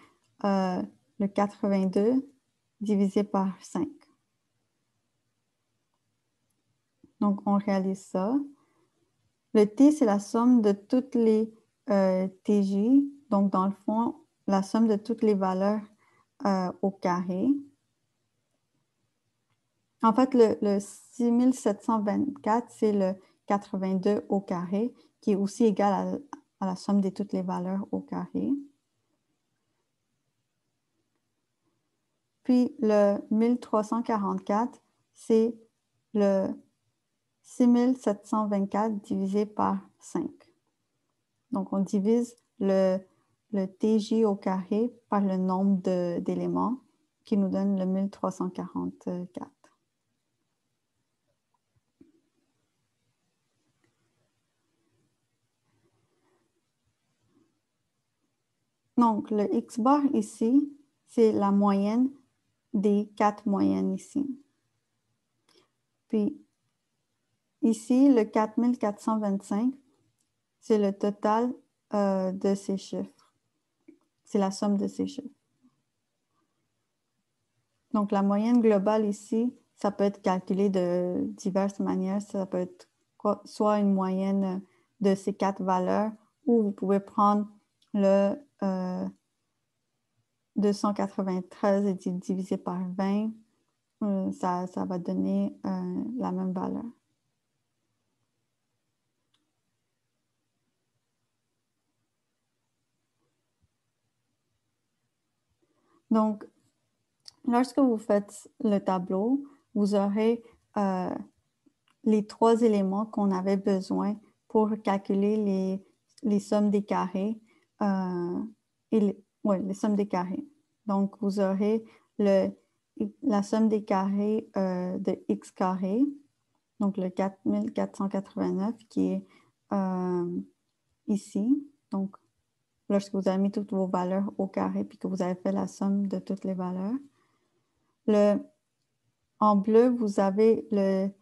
le 82 divisé par 5. Donc, on réalise ça. Le t, c'est la somme de toutes les tj. Donc, dans le fond, la somme de toutes les valeurs au carré. En fait, le 6724, c'est le 82 au carré, qui est aussi égal à la somme de toutes les valeurs au carré. Puis le 1344, c'est le 6724 divisé par 5. Donc, on divise le TJ au carré par le nombre d'éléments qui nous donne le 1344. Donc, le X bar ici, c'est la moyenne des 4 moyennes ici. Puis, ici, le 4425, c'est le total de ces chiffres. C'est la somme de ces chiffres. Donc, la moyenne globale ici, ça peut être calculé de diverses manières. Ça peut être soit une moyenne de ces 4 valeurs, ou vous pouvez prendre le 293 et diviser par 20. Ça va donner la même valeur. Donc, lorsque vous faites le tableau, vous aurez les 3 éléments qu'on avait besoin pour calculer les sommes des carrés les sommes des carrés. Donc, vous aurez la somme des carrés de x carré, donc le 4489 qui est ici. Donc, lorsque vous avez mis toutes vos valeurs au carré puis que vous avez fait la somme de toutes les valeurs. En bleu, vous avez le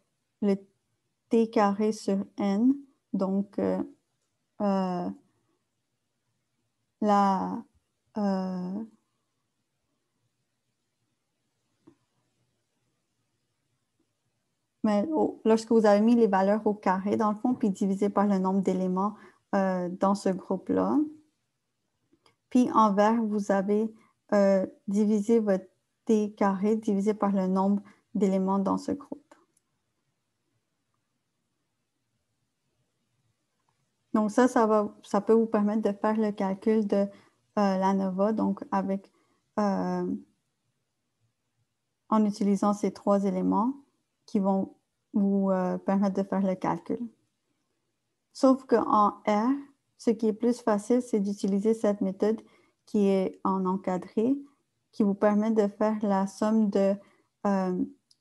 t carré sur n. Donc, lorsque vous avez mis les valeurs au carré, dans le fond, puis divisé par le nombre d'éléments dans ce groupe-là. Puis en vert, vous avez divisé votre t carré divisé par le nombre d'éléments dans ce groupe. Donc ça peut vous permettre de faire le calcul de l'ANOVA, donc en utilisant ces 3 éléments qui vont vous permettre de faire le calcul. Sauf qu'en R, ce qui est plus facile, c'est d'utiliser cette méthode qui est en encadré, qui vous permet de faire la somme de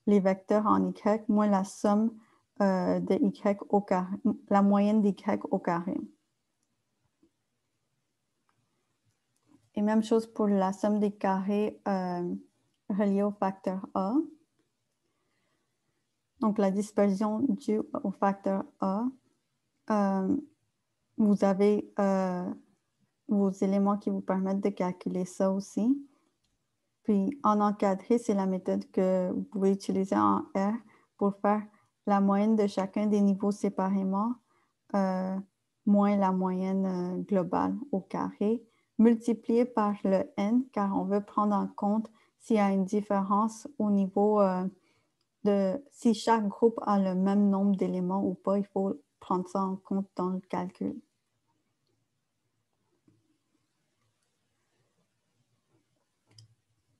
les vecteurs en Y moins la somme de Y au carré, la moyenne d'Y au carré. Et même chose pour la somme des carrés reliée au facteur A. Donc, la dispersion due au facteur A. Vous avez vos éléments qui vous permettent de calculer ça aussi. Puis, en encadré, c'est la méthode que vous pouvez utiliser en R pour faire la moyenne de chacun des niveaux séparément, moins la moyenne globale au carré, multiplié par le n, car on veut prendre en compte s'il y a une différence au niveau si chaque groupe a le même nombre d'éléments ou pas, il faut prendre ça en compte dans le calcul.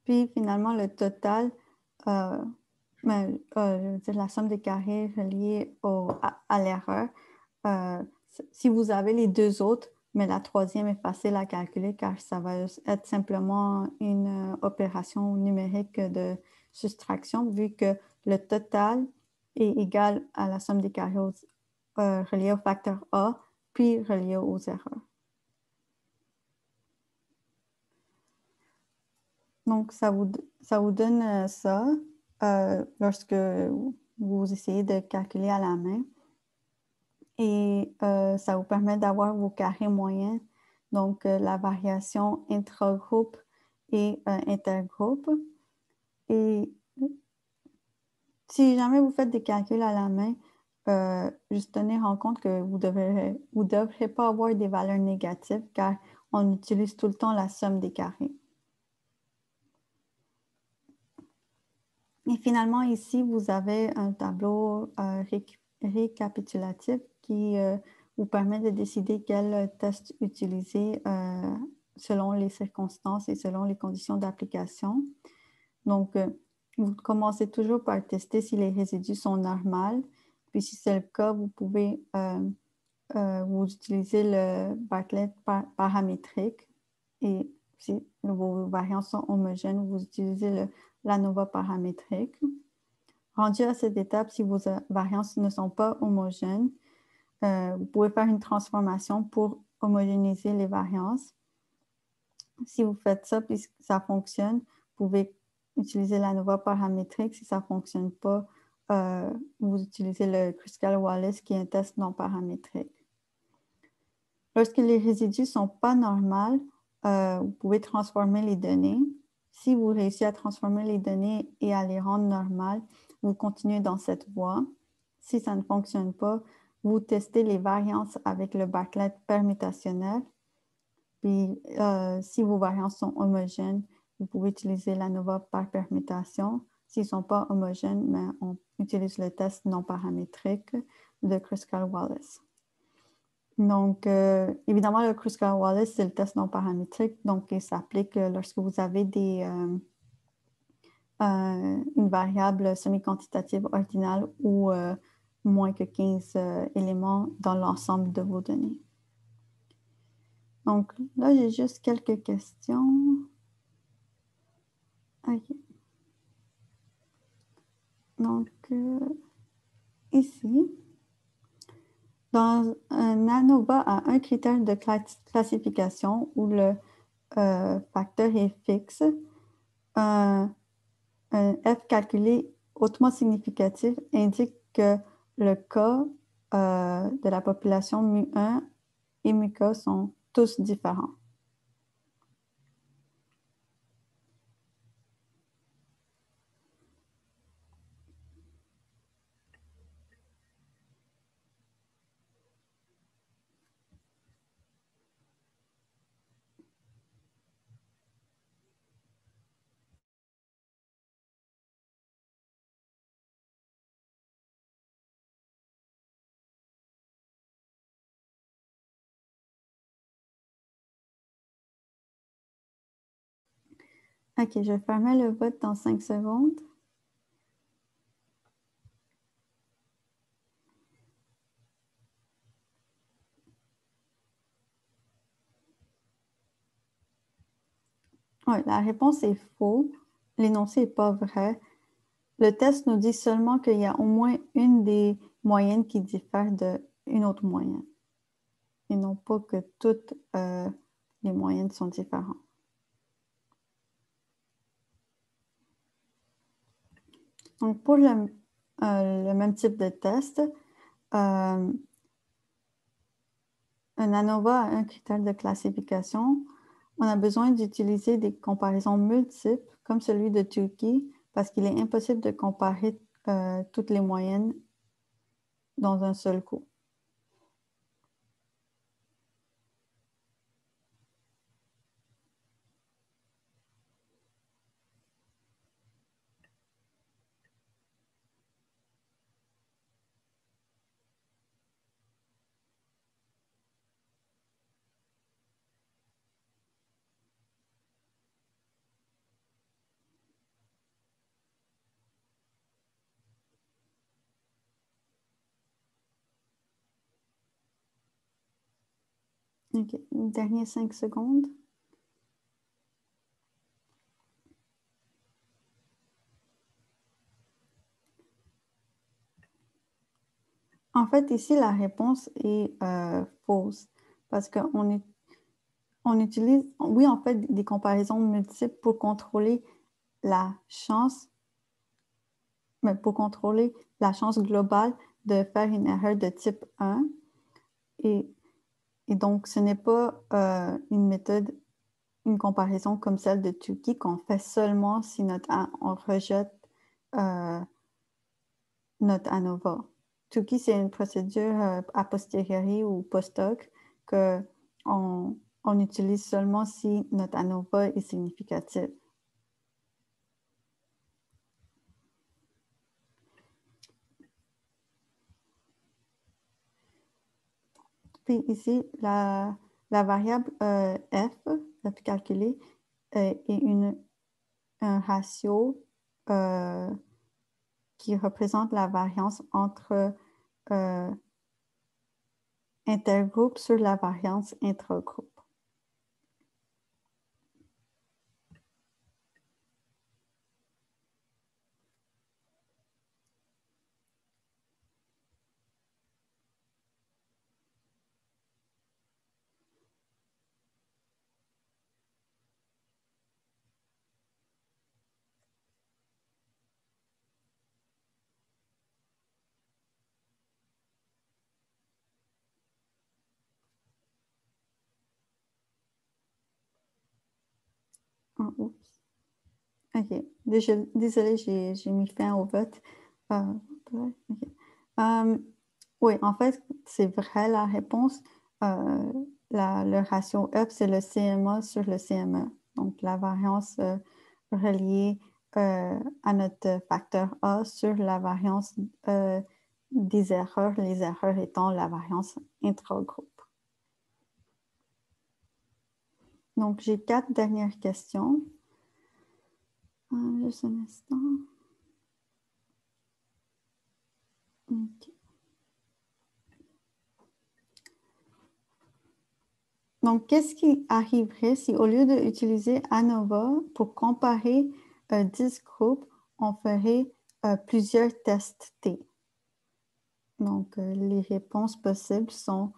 Puis finalement, le total, je veux dire, la somme des carrés reliée à l'erreur, si vous avez les 2 autres, mais la 3e est facile à calculer car ça va être simplement une opération numérique de soustraction vu que le total est égal à la somme des carrés reliés au facteur A puis relié aux erreurs. Donc, ça vous donne ça lorsque vous essayez de calculer à la main. et ça vous permet d'avoir vos carrés moyens, donc la variation intragroupe et intergroupe. Et si jamais vous faites des calculs à la main, juste tenir en compte que vous ne devrez pas avoir des valeurs négatives car on utilise tout le temps la somme des carrés. Et finalement, ici, vous avez un tableau récapitulatif qui vous permet de décider quel test utiliser selon les circonstances et selon les conditions d'application. Donc, vous commencez toujours par tester si les résidus sont normaux. Puis, si c'est le cas, vous pouvez vous utiliser le Bartlett paramétrique. Et si vos variances sont homogènes, vous utilisez l'ANOVA paramétrique. Rendu à cette étape, si vos variances ne sont pas homogènes, vous pouvez faire une transformation pour homogénéiser les variances. Si vous faites ça puis ça fonctionne, vous pouvez utiliser l'ANOVA paramétrique. Si ça ne fonctionne pas, vous utilisez le Kruskal-Wallis qui est un test non paramétrique. Lorsque les résidus ne sont pas normaux, vous pouvez transformer les données. Si vous réussissez à transformer les données et à les rendre normales, vous continuez dans cette voie. Si ça ne fonctionne pas, vous testez les variances avec le Bartlett permutationnel. Puis, si vos variances sont homogènes, vous pouvez utiliser l'ANOVA par permutation. S'ils ne sont pas homogènes, mais on utilise le test non paramétrique de Kruskal-Wallis. Donc, évidemment, le Kruskal-Wallis, c'est le test non paramétrique. Donc, il s'applique lorsque vous avez une variable semi-quantitative ordinale ou moins que 15 éléments dans l'ensemble de vos données. Donc, là, j'ai juste quelques questions. OK. Donc, ici, dans un ANOVA à un critère de classification où le facteur est fixe, un F calculé hautement significatif indique que le cas de la population mu1 et mu-K sont tous différents. OK, je ferme le vote dans 5 secondes. Oui, la réponse est faux. L'énoncé n'est pas vrai. Le test nous dit seulement qu'il y a au moins une des moyennes qui diffère d'une autre moyenne. Et non pas que toutes les moyennes sont différentes. Donc, pour le même type de test, un ANOVA a un critère de classification. On a besoin d'utiliser des comparaisons multiples, comme celui de Tukey, parce qu'il est impossible de comparer toutes les moyennes dans un seul coup. OK, dernier 5 secondes. En fait, ici, la réponse est fausse parce qu'on utilise, oui, en fait, des comparaisons multiples pour contrôler la chance, mais pour contrôler la chance globale de faire une erreur de type 1. et donc, ce n'est pas une méthode, une comparaison comme celle de Tukey qu'on fait seulement si on rejette notre ANOVA. Tukey, c'est une procédure a posteriori ou post-hoc qu'on on utilise seulement si notre ANOVA est significatif. Puis ici, la variable f, la plus calculée, est un ratio qui représente la variance entre intergroupe sur la variance intragroupe. Oh, oups. OK. Désolée, j'ai mis fin au vote. Okay. Oui, en fait, c'est vrai la réponse. Le ratio F, c'est le CMA sur le CME. Donc, la variance reliée à notre facteur A sur la variance des erreurs, les erreurs étant la variance intragroupe. Donc, j'ai 4 dernières questions. Juste un instant. Okay. Donc, qu'est-ce qui arriverait si au lieu d'utiliser ANOVA pour comparer 10 groupes, on ferait plusieurs tests T? Donc, les réponses possibles sont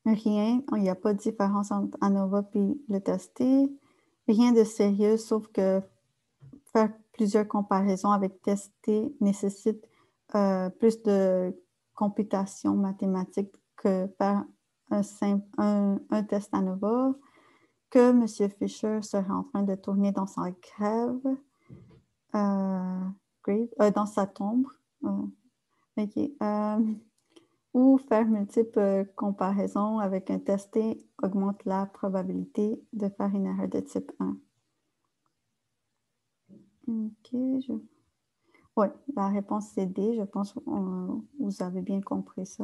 rien, il n'y a pas de différence entre ANOVA et le test T, rien de sérieux, sauf que faire plusieurs comparaisons avec test T nécessite plus de computation mathématique que faire un test ANOVA, que M. Fisher serait en train de tourner dans sa grève, dans sa tombe. Okay. Ou faire multiples comparaisons avec un test T augmente la probabilité de faire une erreur de type 1. OK. Oui, la réponse c'est D. Je pense que vous avez bien compris ça.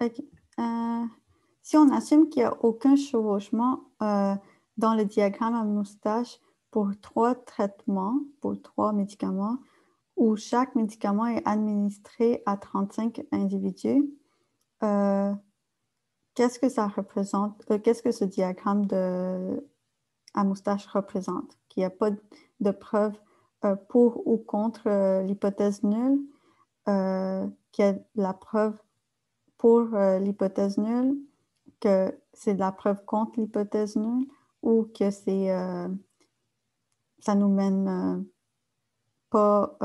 OK. Si on assume qu'il n'y a aucun chevauchement dans le diagramme à moustache pour 3 traitements, pour 3 médicaments, où chaque médicament est administré à 35 individus, qu'est-ce que ça représente? Qu'est-ce que ce diagramme à moustache représente? Qu'il n'y a pas de preuve pour ou contre l'hypothèse nulle, qu'il y a la preuve pour l'hypothèse nulle, que c'est de la preuve contre l'hypothèse nulle, ou que ça nous mène pas,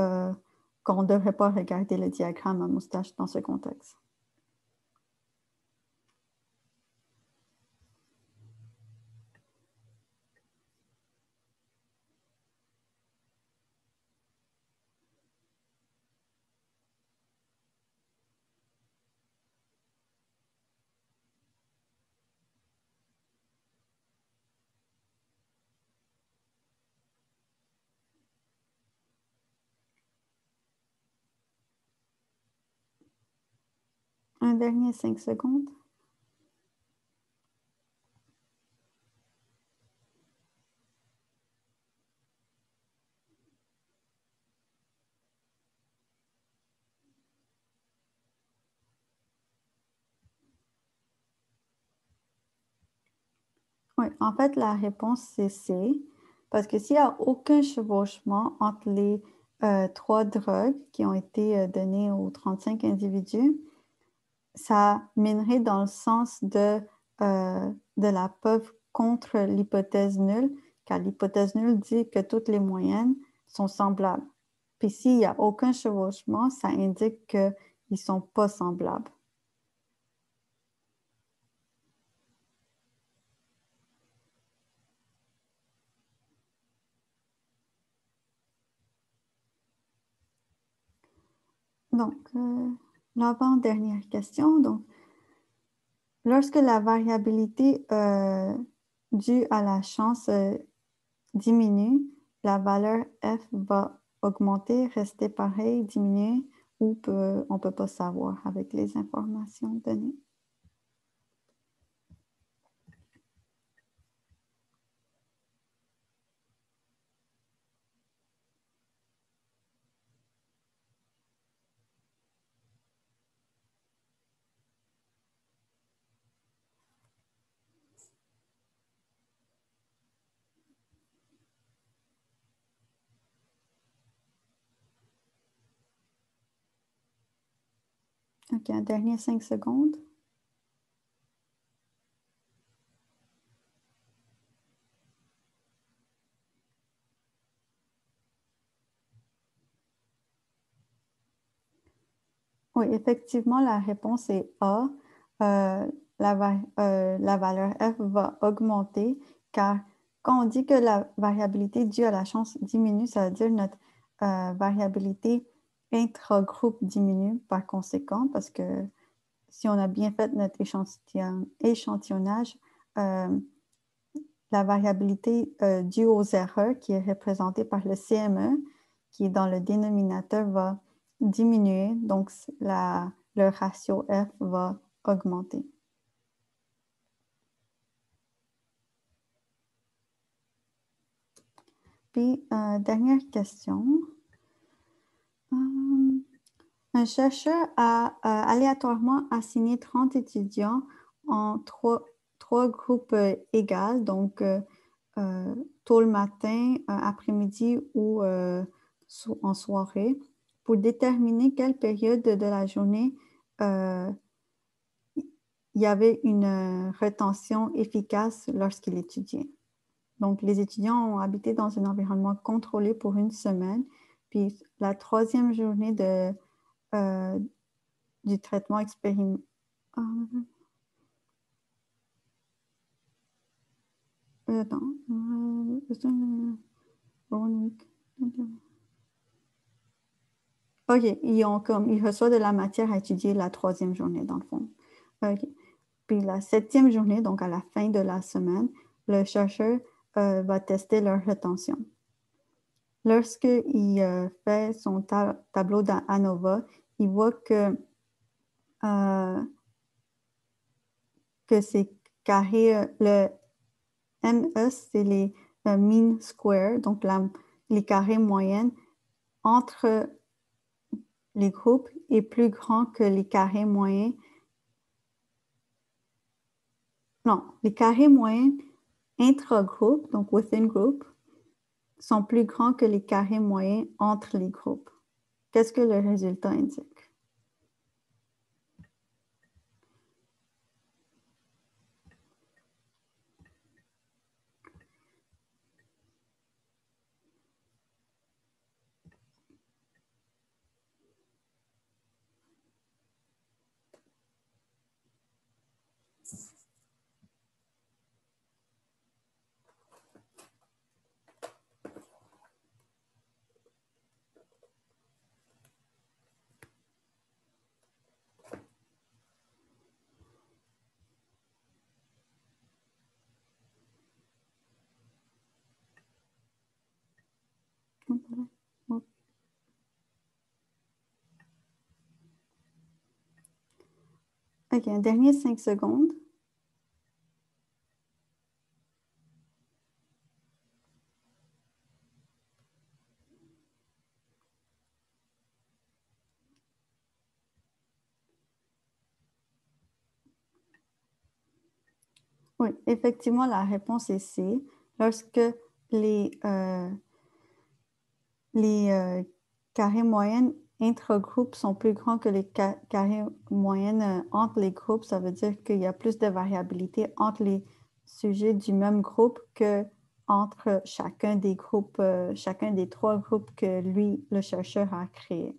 qu'on ne devrait pas regarder le diagramme à moustache dans ce contexte. Un dernier 5 secondes. Oui, en fait, la réponse, c'est C. Parce que s'il n'y a aucun chevauchement entre les 3 drogues qui ont été données aux 35 individus, ça mènerait dans le sens de de la preuve contre l'hypothèse nulle, car l'hypothèse nulle dit que toutes les moyennes sont semblables. Puis s'il n'y a aucun chevauchement, ça indique qu'ils ne sont pas semblables. Donc, l'avant-dernière question. Donc, lorsque la variabilité due à la chance diminue, la valeur f va augmenter, rester pareil, diminuer, ou on ne peut pas savoir avec les informations données. OK, un dernier 5 secondes. Oui, effectivement, la réponse est A. La valeur f va augmenter car quand on dit que la variabilité due à la chance diminue, ça veut dire que notre variabilité intragroupe diminue par conséquent parce que si on a bien fait notre échantillonnage, la variabilité due aux erreurs qui est représentée par le CME, qui est dans le dénominateur, va diminuer, donc le ratio F va augmenter. Puis, dernière question. Un chercheur a aléatoirement assigné 30 étudiants en trois groupes égaux, donc tôt le matin, après-midi ou en soirée, pour déterminer quelle période de la journée il y avait une rétention efficace lorsqu'il étudiait. Donc, les étudiants ont habité dans un environnement contrôlé pour une semaine, puis la troisième journée du traitement expérimental. OK, ils reçoivent de la matière à étudier la troisième journée, dans le fond. OK. Puis la septième journée, donc à la fin de la semaine, le chercheur va tester leur rétention. Lorsqu'il fait son tableau d'ANOVA, il voit que c'est carré, le ME, c'est les mean square, donc les carrés moyennes entre les groupes est plus grand que les carrés moyens. Non, les carrés moyens intra-groupe, donc within group, sont plus grands que les carrés moyens entre les groupes. Qu'est-ce que le résultat indique? OK, un dernier 5 secondes. Oui, effectivement, la réponse est C. Lorsque les carrés moyennes intragroupes sont plus grands que les carrés moyennes entre les groupes, ça veut dire qu'il y a plus de variabilité entre les sujets du même groupe que entre chacun des groupes, chacun des trois groupes que lui, le chercheur, a créés.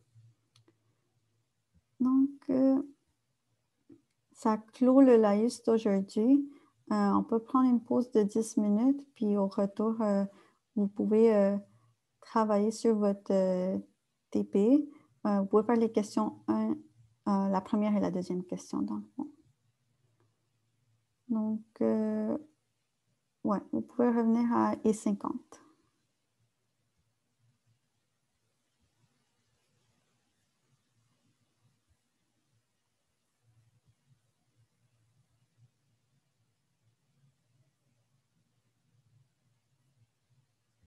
Donc, ça clôt le laïus d'aujourd'hui. On peut prendre une pause de 10 minutes, puis au retour, vous pouvez travailler sur votre TP. Vous pouvez faire les questions 1, la première et la deuxième question, dans le fond. Donc, ouais, vous pouvez revenir à E50.